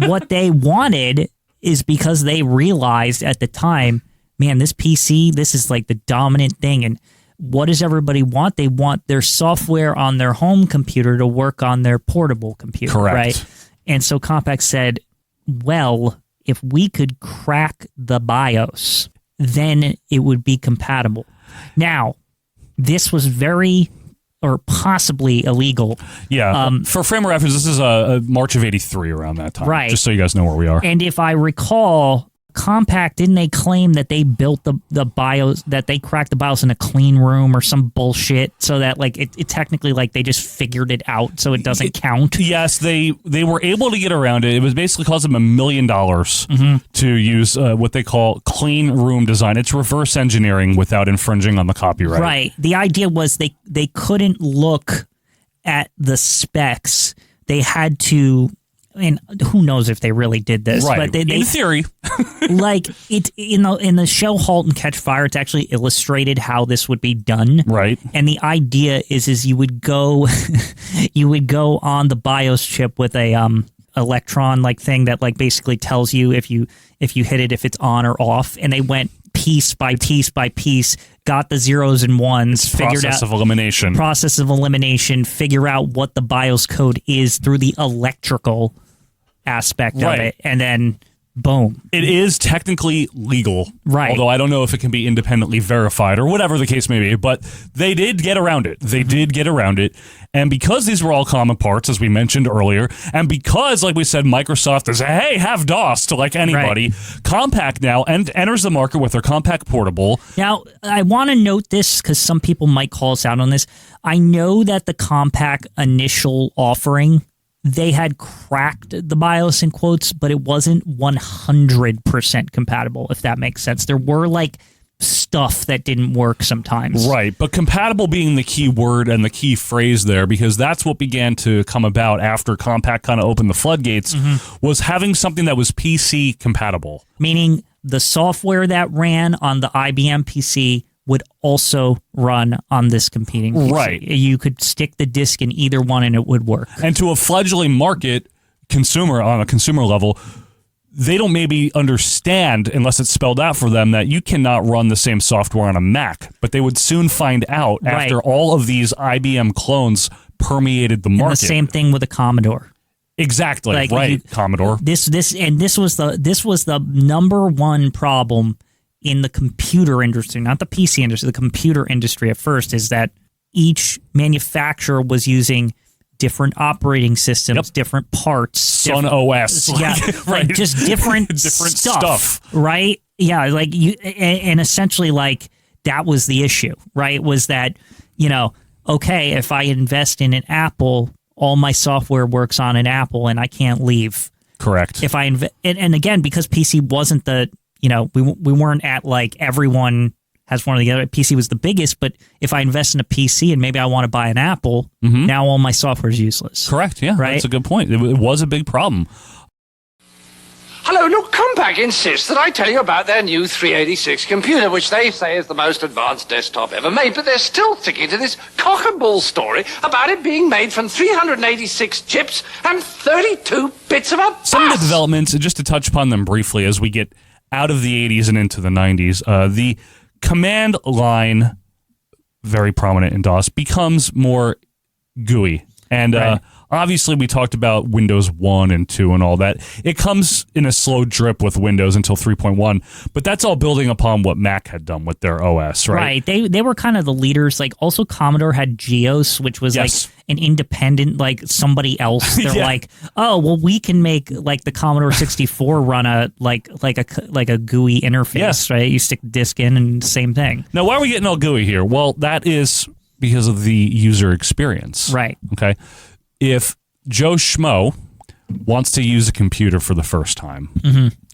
Speaker 3: what they wanted is because they realized at the time, man, this PC, this is, like, the dominant thing, and what does everybody want? They want their software on their home computer to work on their portable computer.
Speaker 2: Correct.
Speaker 3: Right? And so Compaq said, well, if we could crack the BIOS, then it would be compatible. Now, this was very or possibly illegal.
Speaker 2: Yeah. For frame of reference, this is March of '83 around that time.
Speaker 3: Right.
Speaker 2: Just so you guys know where we are.
Speaker 3: And if I recall, Compaq, didn't they claim that they built the BIOS, that they cracked the BIOS in a clean room or some bullshit, so that like it technically like they just figured it out so it doesn't count?
Speaker 2: Yes, they were able to get around it. It was basically cost them $1 million to use what they call clean room design. It's reverse engineering without infringing on the copyright.
Speaker 3: Right. The idea was they couldn't look at the specs. They had to. And who knows if they really did this?
Speaker 2: Right.
Speaker 3: But they,
Speaker 2: in theory,
Speaker 3: like it in the show *Halt and Catch Fire*, it's actually illustrated how this would be done.
Speaker 2: Right.
Speaker 3: And the idea is you would go, on the BIOS chip with a electron like thing that like basically tells you if you hit it, if it's on or off. And they went piece by piece by piece, got the zeros and ones, figured out process of elimination, figure out what the BIOS code is through the electrical aspect of it, and then boom.
Speaker 2: It is technically legal,
Speaker 3: right?
Speaker 2: Although I don't know if it can be independently verified or whatever the case may be, but they did get around it. They did get around it. And because these were all common parts, as we mentioned earlier, and because, like we said, Microsoft is, hey, have DOS to like anybody, Compaq now enters the market with their Compaq Portable.
Speaker 3: Now, I want to note this because some people might call us out on this. I know that the Compaq initial offering, they had cracked the BIOS in quotes, but it wasn't 100% compatible, if that makes sense. There were like stuff that didn't work sometimes.
Speaker 2: Right, but compatible being the key word and the key phrase there, because that's what began to come about after Compaq kind of opened the floodgates, was having something that was PC compatible.
Speaker 3: Meaning the software that ran on the IBM PC would also run on this competing PC.
Speaker 2: Right.
Speaker 3: You could stick the disk in either one and it would work.
Speaker 2: And to a fledgling market consumer on a consumer level, they don't maybe understand, unless it's spelled out for them, that you cannot run the same software on a Mac. But they would soon find out after all of these IBM clones permeated the market.
Speaker 3: And the same thing with a Commodore.
Speaker 2: Exactly,
Speaker 3: Like,
Speaker 2: right, Commodore.
Speaker 3: This was the number one problem in the computer industry, not the PC industry, the computer industry at first, is that each manufacturer was using different operating systems, different parts.
Speaker 2: Sun OS.
Speaker 3: Yeah,
Speaker 2: right.
Speaker 3: like just different stuff. Right? Yeah, like you, and essentially like that was the issue, right? Was that, okay, if I invest in an Apple, all my software works on an Apple and I can't leave.
Speaker 2: Correct.
Speaker 3: If I and again, because PC wasn't the, we weren't at like everyone has one or the other. PC was the biggest, but if I invest in a PC and maybe I want to buy an Apple, now all my software is useless.
Speaker 2: Correct, yeah.
Speaker 3: Right?
Speaker 2: That's a good point. It was a big problem.
Speaker 14: Hello, look, Compaq insists that I tell you about their new 386 computer, which they say is the most advanced desktop ever made, but they're still sticking to this cock and bull story about it being made from 386 chips and 32 bits of a bus.
Speaker 2: Some of the developments, just to touch upon them briefly as we get out of the 80s and into the 90s, the command line, very prominent in DOS, becomes more GUI. And obviously, we talked about Windows 1 and 2 and all that. It comes in a slow drip with Windows until 3.1, but that's all building upon what Mac had done with their OS, right?
Speaker 3: Right. They were kind of the leaders. Like, also Commodore had GEOS, which was like an independent, like somebody else. They're like, oh, well, we can make like the Commodore 64 run a like a GUI interface, right? You stick the disk in and same thing.
Speaker 2: Now, why are we getting all GUI here? Well, that is because of the user experience.
Speaker 3: Right.
Speaker 2: Okay. If Joe Schmo wants to use a computer for the first time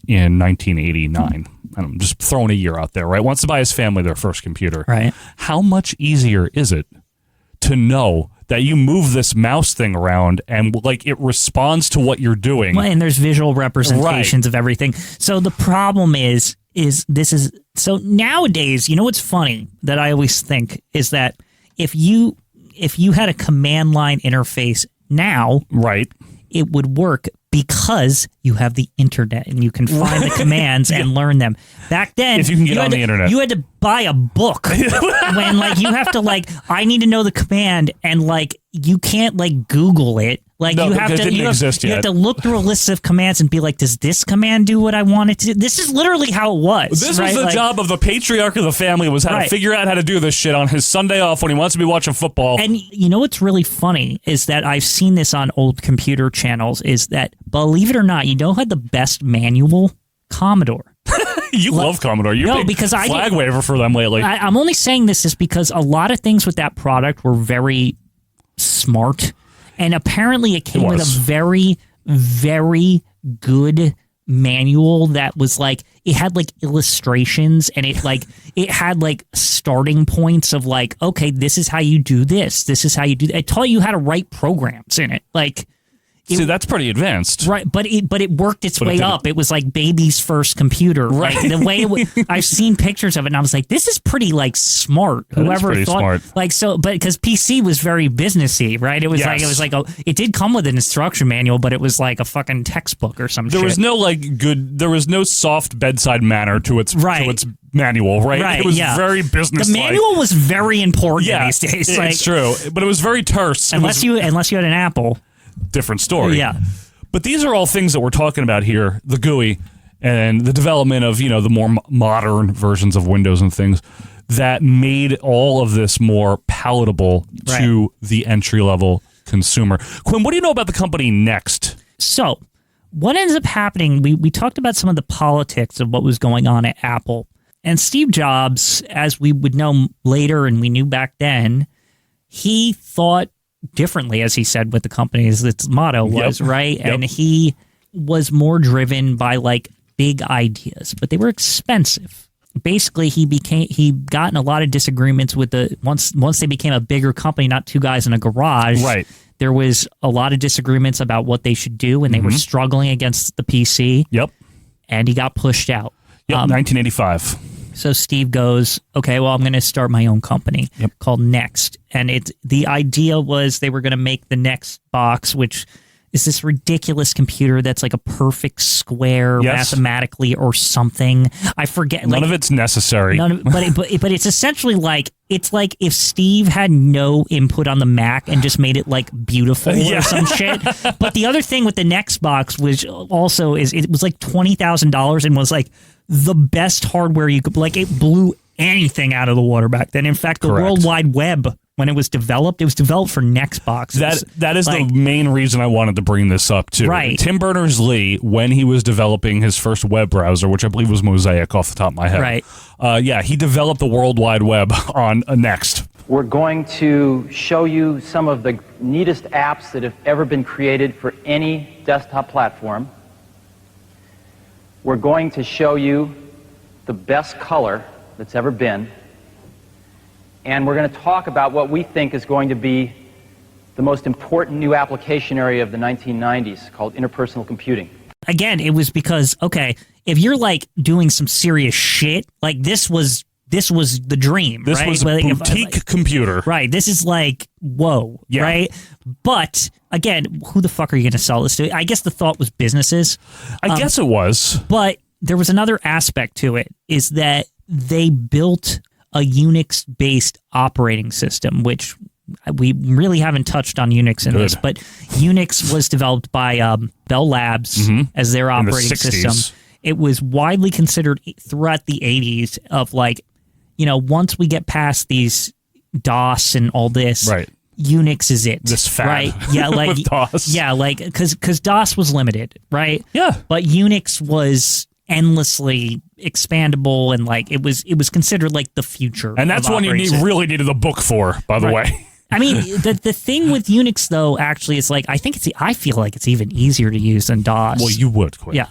Speaker 2: in 1989, I'm just throwing a year out there, right? Wants to buy his family their first computer.
Speaker 3: Right.
Speaker 2: How much easier is it to know that you move this mouse thing around and like it responds to what you're doing?
Speaker 3: Well, and there's visual representations of everything. So the problem is so nowadays, what's funny that I always think is that if you had a command line interface now, it would work because you have the internet and you can find the commands and learn them. Back then,
Speaker 2: if you can get on the internet,
Speaker 3: you had to buy a book when like you have to like I need to know the command and like you can't like Google it. Like
Speaker 2: No,
Speaker 3: you have
Speaker 2: it
Speaker 3: to,
Speaker 2: didn't
Speaker 3: you have,
Speaker 2: exist
Speaker 3: you
Speaker 2: yet.
Speaker 3: have to look through a list of commands and be like, does this command do what I want it to do? This is literally how it was.
Speaker 2: This
Speaker 3: right?
Speaker 2: was the job of the patriarch of the family, was how to figure out how to do this shit on his Sunday off when he wants to be watching football.
Speaker 3: And you know what's really funny is that I've seen this on old computer channels, is that, believe it or not, you know who had the best manual? Commodore.
Speaker 2: You love Commodore. You're a big flag waver for them lately.
Speaker 3: I'm only saying this is because a lot of things with that product were very smart. And apparently it came with a very, very good manual that was like, it had like illustrations and it had like starting points of like, okay, this is how you do this. This is how you do that. It taught you how to write programs in it. Like,
Speaker 2: see, that's pretty advanced,
Speaker 3: right? But it worked its way up. It was like baby's first computer, right? Like, the way I've seen pictures of it, and I was like, this is pretty like smart. Whoever
Speaker 2: pretty
Speaker 3: thought,
Speaker 2: smart.
Speaker 3: like, so, but because PC was very businessy, right? It was like it did come with an instruction manual, but it was like a fucking textbook or some shit.
Speaker 2: There was no there was no soft bedside manner to its manual, right? It was very business.
Speaker 3: The manual was very important these days.
Speaker 2: It's true, but it was very terse.
Speaker 3: Unless you had an Apple.
Speaker 2: Different story.
Speaker 3: Yeah.
Speaker 2: But these are all things that we're talking about here, the GUI and the development of, the more modern versions of Windows and things that made all of this more palatable to the entry-level consumer. Quinn, what do you know about the company Next?
Speaker 3: So, what ends up happening, we talked about some of the politics of what was going on at Apple. And Steve Jobs, as we would know later and we knew back then, he thought differently, as he said, with the company, as its motto was, right?
Speaker 2: Yep.
Speaker 3: And he was more driven by like big ideas, but they were expensive. Basically, he got in a lot of disagreements with once they became a bigger company, not two guys in a garage.
Speaker 2: Right.
Speaker 3: There was a lot of disagreements about what they should do, and they were struggling against the PC.
Speaker 2: Yep.
Speaker 3: And he got pushed out.
Speaker 2: 1985.
Speaker 3: So Steve goes, okay, well, I'm going to start my own company called Next. And the idea was they were going to make the Next box, which is this ridiculous computer that's like a perfect square mathematically or something. I forget.
Speaker 2: None of it's necessary.
Speaker 3: But it's essentially like, it's like if Steve had no input on the Mac and just made it like beautiful or some shit. But the other thing with the Next box was also it was like $20,000 and was like the best hardware you could, like it blew anything out of the water back then. In fact, the World Wide Web, when it was developed for Next boxes.
Speaker 2: That is the main reason I wanted to bring this up too.
Speaker 3: Right.
Speaker 2: Tim Berners-Lee, when he was developing his first web browser, which I believe was Mosaic off the top of my head.
Speaker 3: Right.
Speaker 2: He developed the World Wide Web on Next.
Speaker 16: We're going to show you some of the neatest apps that have ever been created for any desktop platform. We're going to show you the best color that's ever been. And we're going to talk about what we think is going to be the most important new application area of the 1990s, called interpersonal computing.
Speaker 3: Again, it was because, okay, if you're like doing some serious shit, like this was the dream,
Speaker 2: This
Speaker 3: right?
Speaker 2: was a boutique computer.
Speaker 3: Right. This is like, whoa, right? But again, who the fuck are you going to sell this to? I guess the thought was businesses.
Speaker 2: I guess it was.
Speaker 3: But there was another aspect to it, is that they built a Unix-based operating system, which we really haven't touched on Unix in this, but Unix was developed by Bell Labs as their operating system. It was widely considered throughout the 80s of like, once we get past these DOS and all this, Unix is it.
Speaker 2: This fad.
Speaker 3: Right? Yeah, like
Speaker 2: with DOS.
Speaker 3: Yeah, like because DOS was limited, right?
Speaker 2: Yeah.
Speaker 3: But Unix was endlessly expandable, and like it was considered like the future.
Speaker 2: And that's one you really needed a book for, by the way.
Speaker 3: I mean, the thing with Unix though, actually, is like I feel like it's even easier to use than DOS.
Speaker 2: Well, you would quit.
Speaker 3: Yeah.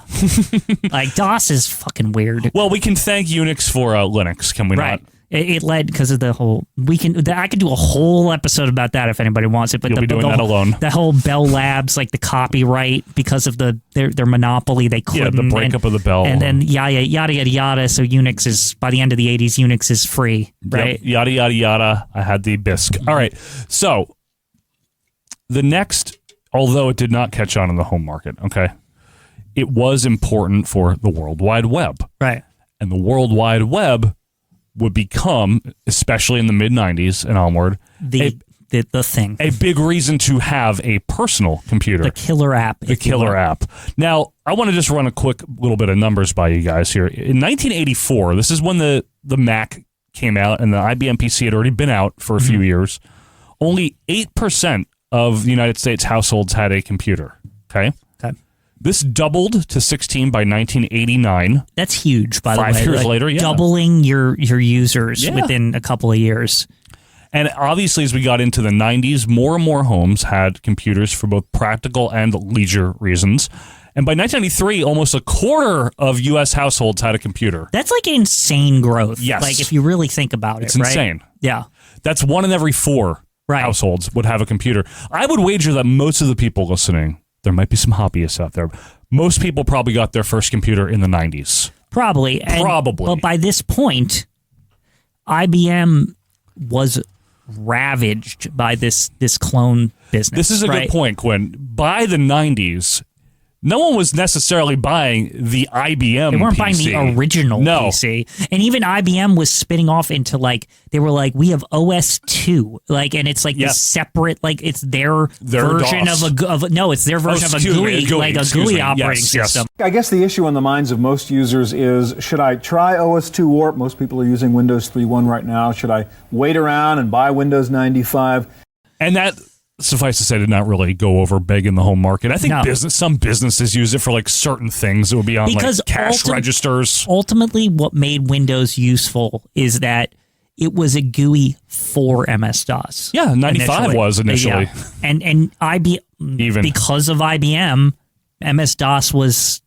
Speaker 3: Like DOS is fucking weird.
Speaker 2: Well, we can thank Unix for Linux, can we not?
Speaker 3: It led because of the whole. I could do a whole episode about that if anybody wants it. But
Speaker 2: You'll be doing that alone.
Speaker 3: The whole Bell Labs, like the copyright, because of their monopoly, they couldn't.
Speaker 2: Yeah, the breakup of the Bell,
Speaker 3: and then yada yada. So Unix is, by the end of the 80s, Unix is free, right?
Speaker 2: Yep, yada yada yada. I had the bisque. All right, so the Next, although it did not catch on in the home market, okay, it was important for the World Wide Web,
Speaker 3: right?
Speaker 2: And the World Wide Web would become, especially in the mid-90s and onward, a
Speaker 3: the thing.
Speaker 2: A big reason to have a personal computer.
Speaker 3: The killer app.
Speaker 2: The killer app. Now, I want to just run a quick little bit of numbers by you guys here. In 1984, this is when the Mac came out and the IBM PC had already been out for a few years. Only 8% of the United States households had a computer. Okay. This doubled to 16 by 1989.
Speaker 3: That's huge, by the way.
Speaker 2: 5 years later, yeah.
Speaker 3: Doubling your users within a couple of years.
Speaker 2: And obviously, as we got into the 90s, more and more homes had computers for both practical and leisure reasons. And by 1993, almost a quarter of U.S. households had a computer.
Speaker 3: That's like insane growth.
Speaker 2: Yes.
Speaker 3: Like, if you really think about it,
Speaker 2: it's insane.
Speaker 3: Yeah.
Speaker 2: That's 1 in every 4 households would have a computer. I would wager that most of the people listening, there might be some hobbyists out there, most people probably got their first computer in the 90s.
Speaker 3: Probably. But by this point, IBM was ravaged by this clone business.
Speaker 2: This is a good point, Quinn. By the 90s, no one was necessarily buying the IBM
Speaker 3: They weren't
Speaker 2: PC.
Speaker 3: buying the original PC. And even IBM was spinning off into they were like, we have OS 2. And it's this separate, it's their version
Speaker 9: DOS.
Speaker 3: it's their version of a GUI operating system.
Speaker 12: I guess the issue on the minds of most users is, should I try OS 2 Warp? Most people are using Windows 3.1 right now. Should I wait around and buy Windows 95?
Speaker 2: And that, suffice to say, did not really go over big in the home market. I think some businesses use it for certain things. It would be on cash registers.
Speaker 3: Ultimately, what made Windows useful is that it was a GUI for MS-DOS.
Speaker 2: Yeah, 95 was initially.
Speaker 3: Yeah. And IBM, because of IBM, MS-DOS was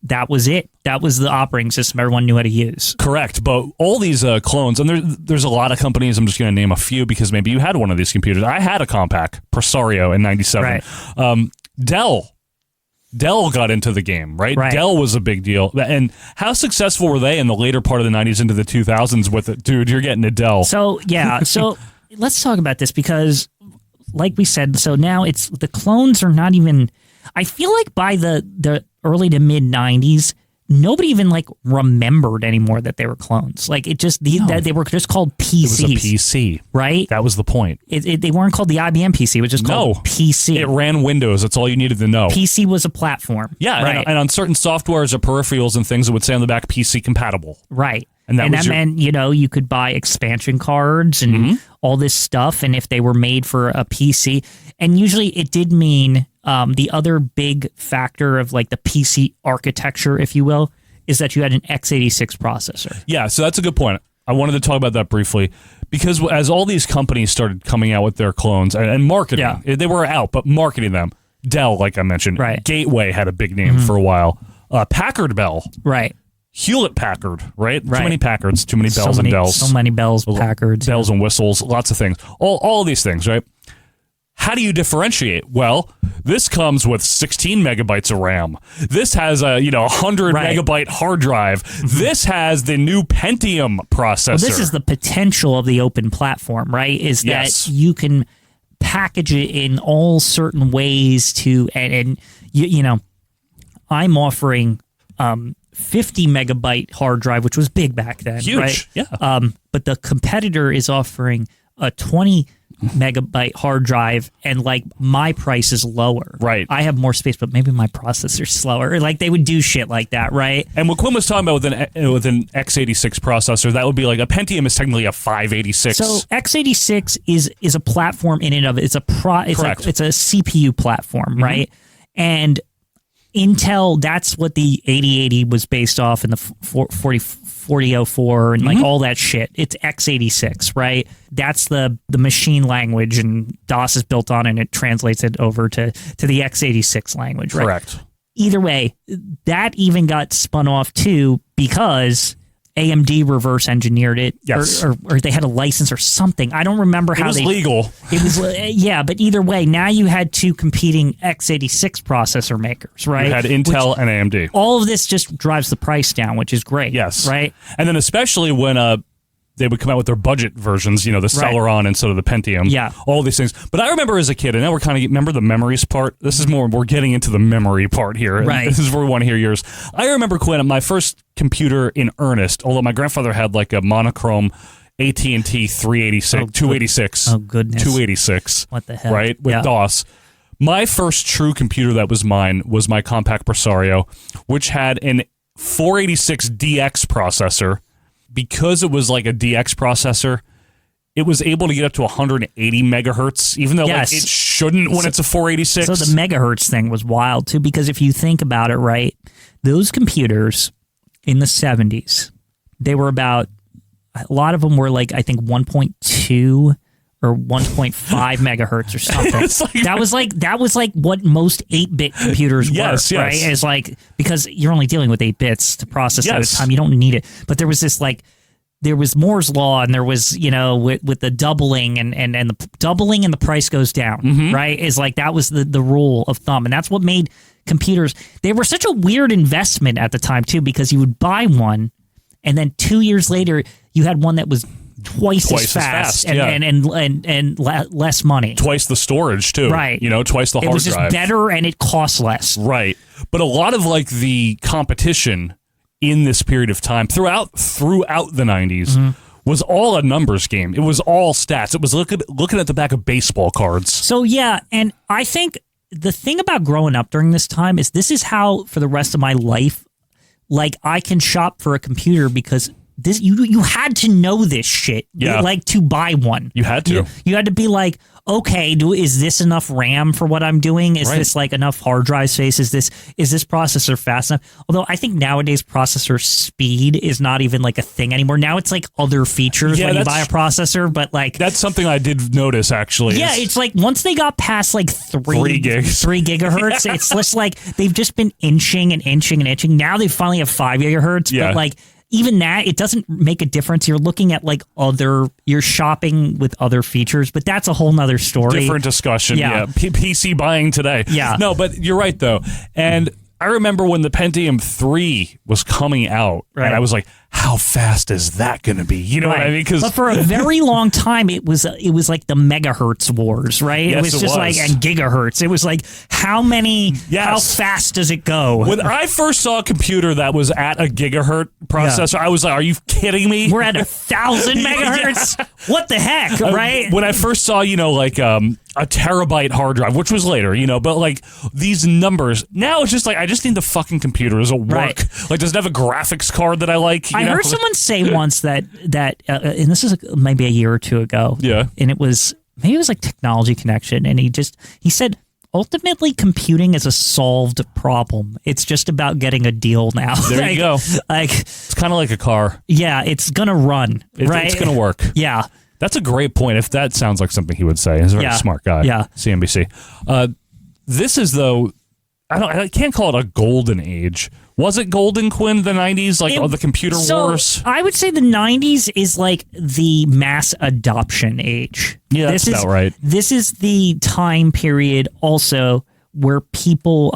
Speaker 3: it. That was the operating system everyone knew how to use.
Speaker 2: Correct. But all these clones, and there's a lot of companies, I'm just going to name a few because maybe you had one of these computers. I had a Compaq, Presario in 97.
Speaker 3: Right.
Speaker 2: Dell got into the game, right? Dell was a big deal. And how successful were they in the later part of the 90s into the 2000s with it? Dude, you're getting a Dell.
Speaker 3: So let's talk about this because, like we said, so now the clones are not even... I feel like by the early to mid 90s, nobody even remembered anymore that they were clones. That they were just called PCs.
Speaker 2: It was a PC,
Speaker 3: right?
Speaker 2: That was the point.
Speaker 3: They weren't called the IBM PC. It was just called PC.
Speaker 2: It ran Windows. That's all you needed to know.
Speaker 3: PC was a platform.
Speaker 2: Yeah,
Speaker 3: right.
Speaker 2: and on certain softwares or peripherals and things, it would say on the back PC compatible.
Speaker 3: Right.
Speaker 2: And that
Speaker 3: meant, you could buy expansion cards and all this stuff, and if they were made for a PC, and usually it did mean the other big factor of the PC architecture, if you will, is that you had an x86 processor.
Speaker 2: Yeah, so that's a good point. I wanted to talk about that briefly because as all these companies started coming out with their clones and marketing, they were out, but marketing them. Dell, like I mentioned, Gateway had a big name for a while. Packard Bell,
Speaker 3: right?
Speaker 2: Hewlett Packard, right? Too many Packards, too many bells and dells.
Speaker 3: So many bells, Packards.
Speaker 2: Bells and whistles, lots of things. All these things, right? How do you differentiate? Well, this comes with 16 megabytes of RAM. This has a 100 megabyte hard drive. This has the new Pentium processor.
Speaker 3: Well, this is the potential of the open platform, right? Is that you can package it in all certain ways and I'm offering 50 megabyte hard drive, which was big back then.
Speaker 2: Huge,
Speaker 3: right?
Speaker 2: yeah.
Speaker 3: But the competitor is offering a 20 megabyte hard drive, and my price is lower.
Speaker 2: Right.
Speaker 3: I have more space, but maybe my processor's slower. They would do shit like that, right?
Speaker 2: And what Quinn was talking about with an x86 processor, that would be a Pentium is technically a 586.
Speaker 3: So x86 is a platform in and of it. It's a CPU platform, right? And Intel, that's what the 8080 was based off, and the 4004 and all that shit. It's x86, right? That's the machine language, and DOS is built on, and it translates it over to the x86 language, right?
Speaker 2: Correct.
Speaker 3: Either way, that even got spun off too because AMD reverse engineered it, or they had a license or something. I don't remember how
Speaker 2: it was legal.
Speaker 3: It was but either way, now you had two competing x86 processor makers, right?
Speaker 2: You had Intel and AMD.
Speaker 3: All of this just drives the price down, which is great.
Speaker 2: Yes,
Speaker 3: right.
Speaker 2: And then especially when they would come out with their budget versions, the Celeron instead of the Pentium.
Speaker 3: Yeah.
Speaker 2: All these things. But I remember as a kid, and now we're remember the memories part? This is more, we're getting into the memory part here.
Speaker 3: Right.
Speaker 2: This is where we want to hear yours. I remember, Quinn, my first computer in earnest, although my grandfather had a monochrome AT&T 286.
Speaker 3: Oh, goodness.
Speaker 2: 286.
Speaker 3: What the hell?
Speaker 2: Right? With DOS. My first true computer that was mine was my Compaq Presario, which had an 486 DX processor. Because it was like a DX processor, it was able to get up to 180 megahertz, even though like, it shouldn't when it's a 486.
Speaker 3: So the megahertz thing was wild, too, because if you think about it, right, those computers in the 70s, they were about, a lot of them were like, I think 1.2 or 1.5 megahertz or something. That was like what most 8-bit computers were, right? It's like, because you're only dealing with 8 bits to process at a time. You don't need it. But there was this like, there was Moore's Law, and there was, with the doubling and the doubling and the price goes down, right? Is like, that was the rule of thumb. And that's what made computers, they were such a weird investment at the time too, because you would buy one and then 2 years later you had one that was twice as fast and less money.
Speaker 2: Twice the storage too.
Speaker 3: Right.
Speaker 2: Twice the hard drive.
Speaker 3: It was just better and it cost less.
Speaker 2: Right. But a lot of like the competition in this period of time throughout the 90s was all a numbers game. It was all stats. It was looking at the back of baseball cards.
Speaker 3: So yeah, and I think the thing about growing up during this time is this is how for the rest of my life, like I can shop for a computer because this you had to know this shit. Like to buy one.
Speaker 2: You had to.
Speaker 3: You had to be like, okay, is this enough RAM for what I'm doing? Is this like enough hard drive space? Is this processor fast enough? Although I think nowadays processor speed is not even like a thing anymore. Now it's like other features when you buy a processor, but like
Speaker 2: that's something I did notice actually.
Speaker 3: Yeah, it's like once they got past like 3 gigahertz, it's just like they've just been inching and inching and inching. Now they finally have 5 gigahertz, but like even that, it doesn't make a difference. You're looking at like you're shopping with other features, but that's a whole nother story.
Speaker 2: Different discussion. Yeah. PC buying today.
Speaker 3: Yeah.
Speaker 2: No, but you're right though. And I remember when the Pentium 3 was coming out, and I was like, how fast is that going to be? You know what I mean?
Speaker 3: But for a very long time, it was like the megahertz wars, right?
Speaker 2: Yes,
Speaker 3: it was just like, and gigahertz. It was like, how fast does it go?
Speaker 2: When I first saw a computer that was at a gigahertz processor, I was like, are you kidding me?
Speaker 3: We're at 1,000 megahertz? What the heck, right?
Speaker 2: When I first saw, like a terabyte hard drive, which was later, but like these numbers, now it's just like, I just need the fucking computer. Does it work?
Speaker 3: Right.
Speaker 2: Like, does it have a graphics card that I like?
Speaker 3: I heard someone say once that and this is maybe a year or two ago.
Speaker 2: Yeah.
Speaker 3: And it was like Technology Connection. And he said, ultimately computing is a solved problem. It's just about getting a deal now.
Speaker 2: There you go.
Speaker 3: Like,
Speaker 2: it's kind of like a car.
Speaker 3: Yeah. It's going to run, right?
Speaker 2: It's going to work.
Speaker 3: Yeah.
Speaker 2: That's a great point. If that sounds like something he would say. He's a very smart guy.
Speaker 3: Yeah.
Speaker 2: CNBC. This is, though, I can't call it a golden age. Was it golden, Quinn, the 90s? Like, the computer wars?
Speaker 3: I would say the 90s is like the mass adoption age.
Speaker 2: Yeah, that's about right.
Speaker 3: This is the time period also where people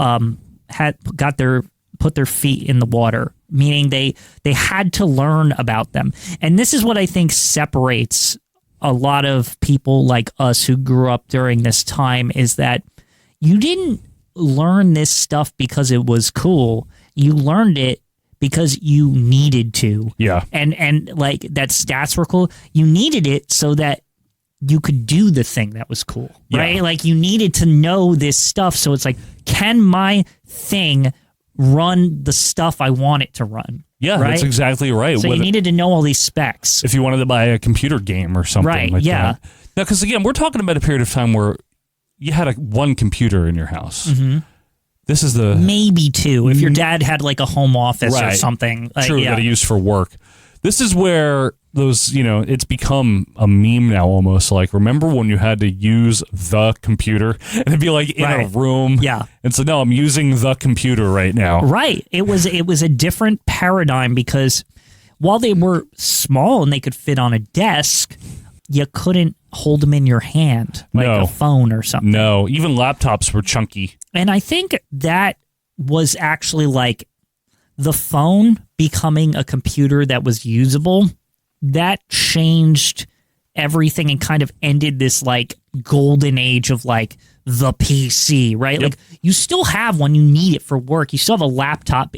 Speaker 3: put their feet in the water, meaning they had to learn about them. And this is what I think separates a lot of people like us who grew up during this time, is that you didn't learn this stuff because it was cool. You learned it because you needed to.
Speaker 2: Yeah.
Speaker 3: And like that stats were cool. You needed it so that you could do the thing that was cool, right?
Speaker 2: Yeah.
Speaker 3: Like you needed to know this stuff. So it's like, can my thing run the stuff I want it to run?
Speaker 2: Yeah,
Speaker 3: right?
Speaker 2: That's exactly right.
Speaker 3: So you needed to know all these specs.
Speaker 2: If you wanted to buy a computer game or something
Speaker 3: right,
Speaker 2: like
Speaker 3: yeah.
Speaker 2: that. Now, because again, we're talking about a period of time where you had one computer in your house.
Speaker 3: Mm-hmm.
Speaker 2: This is the...
Speaker 3: Maybe 2, if your dad had like a home office or something. Like,
Speaker 2: True, that he used for work. This is where those, it's become a meme now almost. Like, remember when you had to use the computer? And it'd be like in a room.
Speaker 3: Yeah.
Speaker 2: And so, no, I'm using the computer right now.
Speaker 3: Right. It was a different paradigm because while they were small and they could fit on a desk, you couldn't hold them in your hand like a phone or something.
Speaker 2: No, even laptops were chunky.
Speaker 3: And I think that was actually like the phone becoming a computer that was usable. That changed everything and kind of ended this like golden age of like the PC, right? Like you still have one, you need it for work. You still have a laptop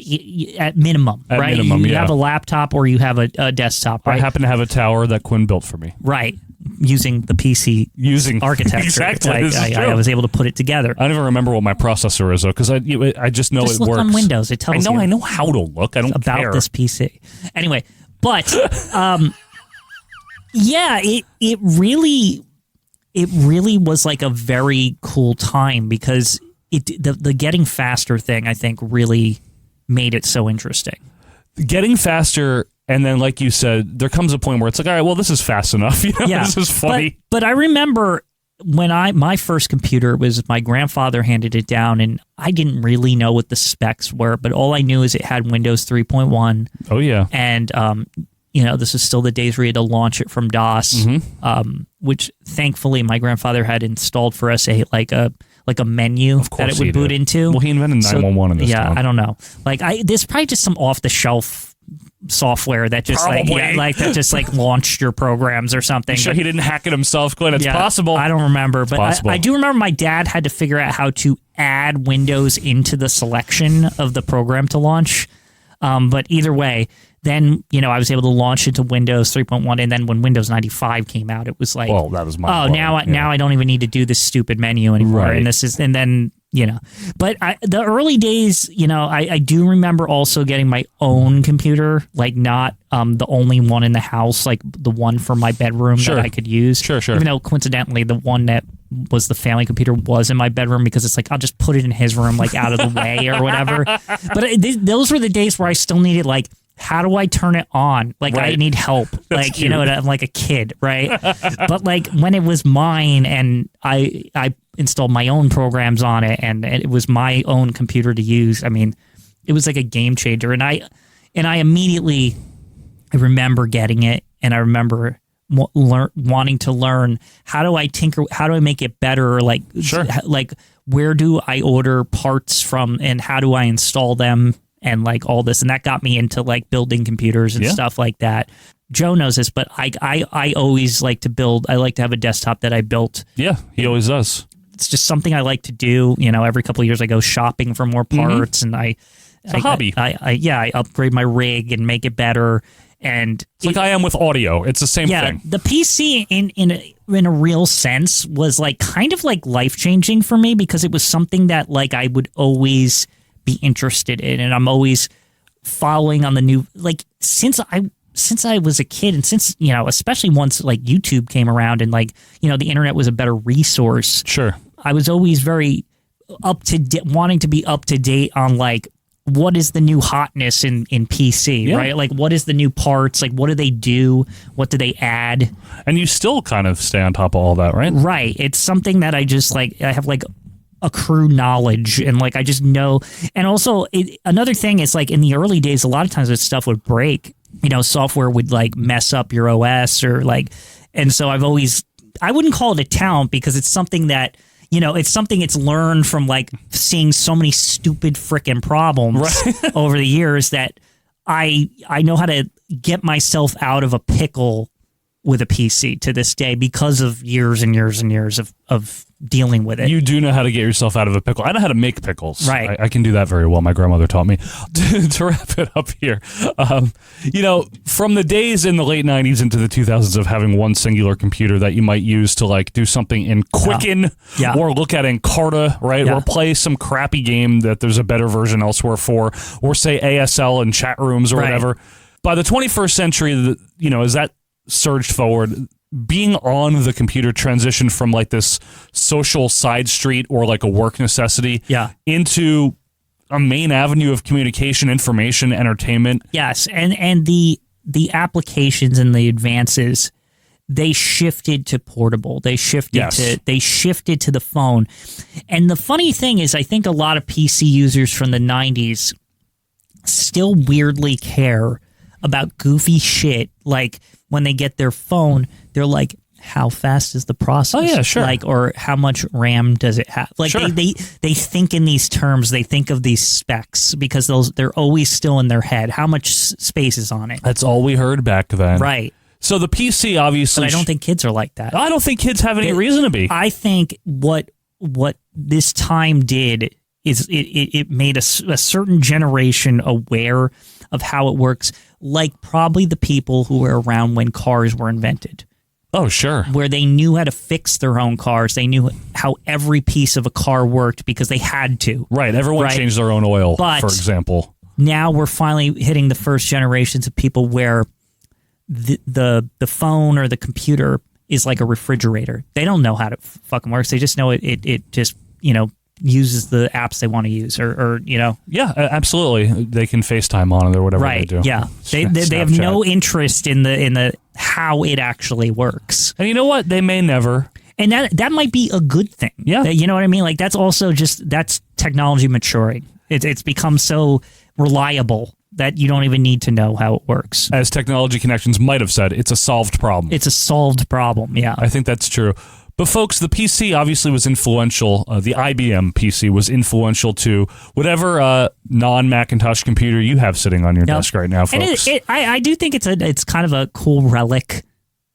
Speaker 3: at minimum, right? You have a laptop or you have a desktop, right?
Speaker 2: I happen to have a tower that Quinn built for me.
Speaker 3: Right. Using the PC architecture.
Speaker 2: Exactly.
Speaker 3: I was able to put it together.
Speaker 2: I never remember what my processor is, though, because I just know
Speaker 3: just
Speaker 2: it
Speaker 3: look
Speaker 2: works.
Speaker 3: On Windows, it tells you.
Speaker 2: I know how to look. I don't
Speaker 3: about
Speaker 2: care.
Speaker 3: this PC. Anyway, but yeah, it really was like a very cool time because the getting faster thing, I think, really made it so interesting. Getting faster. And then, like you said, there comes a point where it's like, all right, well, this is fast enough. This is funny. But I remember when my first computer was my grandfather handed it down, and I didn't really know what the specs were, but all I knew is it had Windows 3.1.
Speaker 2: Oh yeah,
Speaker 3: and this is still the days where you had to launch it from DOS, which thankfully my grandfather had installed for us a menu that it would boot into.
Speaker 2: Well, he invented 911 in this town.
Speaker 3: I don't know. There's probably just some off the shelf software that just launched your programs or something.
Speaker 2: Sure, he didn't hack it himself, Glenn. It's possible.
Speaker 3: I don't remember, but I do remember my dad had to figure out how to add Windows into the selection of the program to launch. But either way, then I was able to launch into Windows 3.1, and then when Windows 95 came out, it was like,
Speaker 2: well, that was
Speaker 3: now I don't even need to do this stupid menu anymore,
Speaker 2: right.
Speaker 3: and then. But the early days, I do remember also getting my own computer, like not the only one in the house, like the one for my bedroom that I could use.
Speaker 2: Sure.
Speaker 3: Even though coincidentally, the one that was the family computer was in my bedroom because it's like, I'll just put it in his room, like out of the way or whatever. But those were the days where I still needed like, how do I turn it on? Like, right. I need help. Like, cute. I'm like a kid, right? But like when it was mine and I installed my own programs on it and it was my own computer to use, I mean, it was like a game changer. And I immediately remember getting it, and I remember wanting to learn, how do I tinker, how do I make it better? Like, like where do I order parts from and how do I install them? And like all this, and that got me into like building computers and stuff like that. Joe knows this, but I always like to build. I like to have a desktop that I built.
Speaker 2: Yeah, he always does.
Speaker 3: It's just something I like to do. Every couple of years I go shopping for more parts, and
Speaker 2: it's a hobby.
Speaker 3: I upgrade my rig and make it better. And
Speaker 2: it's like I am with audio. It's the same thing.
Speaker 3: The PC in a real sense was like kind of like life changing for me because it was something that like I would always be interested in, and I'm always following on the new, like since I was a kid, and since especially once like YouTube came around and like the internet was a better resource.
Speaker 2: Sure,
Speaker 3: I was always very wanting to be up to date on like what is the new hotness in PC, right? Like what is the new parts? Like what do they do? What do they add?
Speaker 2: And you still kind of stay on top of all that, right?
Speaker 3: Right. It's something that I just like. I have like accrue knowledge and like I just know. And also another thing is like in the early days, a lot of times this stuff would break, software would like mess up your OS or like, and so I wouldn't call it a talent because it's something that it's something it's learned from like seeing so many stupid frickin' problems over the years that I know how to get myself out of a pickle with a PC to this day because of years and years and years of dealing with it.
Speaker 2: You do know how to get yourself out of a pickle. I know how to make pickles.
Speaker 3: Right.
Speaker 2: I can do that very well. My grandmother taught me. To wrap it up here, from the days in the late 90s into the 2000s of having one singular computer that you might use to like do something in Quicken or look at Encarta, right? Or play some crappy game that there's a better version elsewhere for, or say ASL in chat rooms or whatever. By the 21st century, as that surged forward, being on the computer transitioned from like this social side street or like a work necessity into a main avenue of communication, information, entertainment.
Speaker 3: Yes, and the applications and the advances, they shifted to portable. They shifted to the phone. And the funny thing is, I think a lot of PC users from the 90s still weirdly care about goofy shit. Like when they get their phone, they're like, how fast is the processor?
Speaker 2: Oh yeah, sure.
Speaker 3: Like, or how much RAM does it have? Like they think in these terms. They think of these specs because they're always still in their head. How much space is on it?
Speaker 2: That's all we heard back then.
Speaker 3: Right.
Speaker 2: So the PC obviously...
Speaker 3: But I don't think kids are like that.
Speaker 2: I don't think kids have any reason to be.
Speaker 3: I think what what this time did is it made a certain generation aware of how it works, like probably the people who were around when cars were invented.
Speaker 2: Oh, sure.
Speaker 3: Where they knew how to fix their own cars. They knew how every piece of a car worked because they had to.
Speaker 2: Right. Everyone changed their own oil, for example.
Speaker 3: Now we're finally hitting the first generations of people where the phone or the computer is like a refrigerator. They don't know how to fucking works. They just know it just, uses the apps they want to use or.
Speaker 2: Yeah, absolutely. They can FaceTime on it or whatever they do.
Speaker 3: Yeah. They have no interest in the how it actually works.
Speaker 2: And you know what? They may never.
Speaker 3: And that might be a good thing.
Speaker 2: Yeah.
Speaker 3: You know what I mean? Like that's also that's technology maturing. It's become so reliable that you don't even need to know how it works.
Speaker 2: As Technology Connections might have said, it's a solved problem.
Speaker 3: It's a solved problem, yeah.
Speaker 2: I think that's true. But folks, the PC obviously was influential. The IBM PC was influential to whatever non-Macintosh computer you have sitting on your desk right now, folks.
Speaker 3: And I do think it's kind of a cool relic.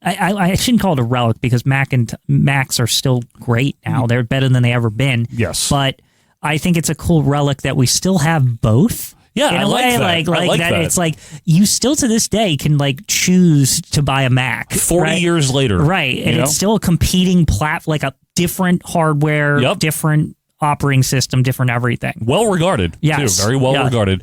Speaker 3: I shouldn't call it a relic because Macs are still great now. They're better than they ever been.
Speaker 2: Yes.
Speaker 3: But I think it's a cool relic that we still have both.
Speaker 2: Yeah,
Speaker 3: in a
Speaker 2: like
Speaker 3: way,
Speaker 2: that.
Speaker 3: Like that. It's like you still to this day can choose to buy a Mac
Speaker 2: 40 years later,
Speaker 3: right? And it's still a competing platform, like a different hardware, different operating system, different everything.
Speaker 2: Well regarded,
Speaker 3: yes,
Speaker 2: too, very well regarded.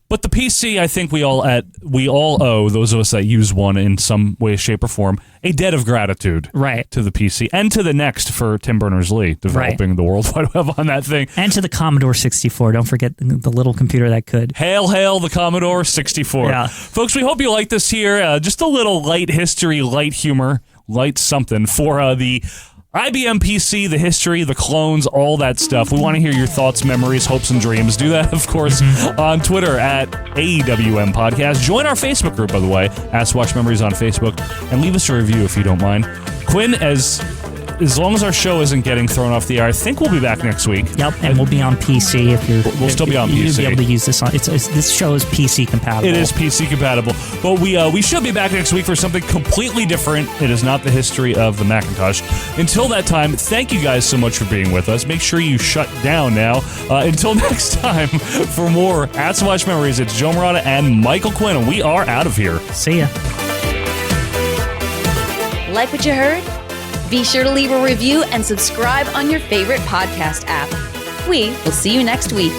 Speaker 2: But the PC, I think we all owe, those of us that use one in some way, shape, or form, a debt of gratitude to the PC and to the Next for Tim Berners-Lee developing the World Wide Web on that thing.
Speaker 3: And to the Commodore 64. Don't forget the little computer that could.
Speaker 2: Hail, hail, the Commodore 64.
Speaker 3: Yeah.
Speaker 2: Folks, we hope you like this here. Just a little light history, light humor, light something for the IBM PC, the history, the clones, all that stuff. We want to hear your thoughts, memories, hopes, and dreams. Do that, of course, on Twitter at AWM Podcast. Join our Facebook group, by the way, Watch Memories on Facebook, and leave us a review if you don't mind. Quinn, as long as our show isn't getting thrown off the air, I think we'll be back next week.
Speaker 3: Yep, and we'll be on PC if you're.
Speaker 2: We'll still be on PC.
Speaker 3: You'll be able to use this on. This show is PC compatible.
Speaker 2: It is PC compatible, but we should be back next week for something completely different. It is not the history of the Macintosh. Until that time, thank you guys so much for being with us. Make sure you shut down now. Until next time, for more Watch Memories, it's Joe Morata and Michael Quinn, and we are out of here.
Speaker 3: See ya.
Speaker 1: Like what you heard? Be sure to leave a review and subscribe on your favorite podcast app. We will see you next week.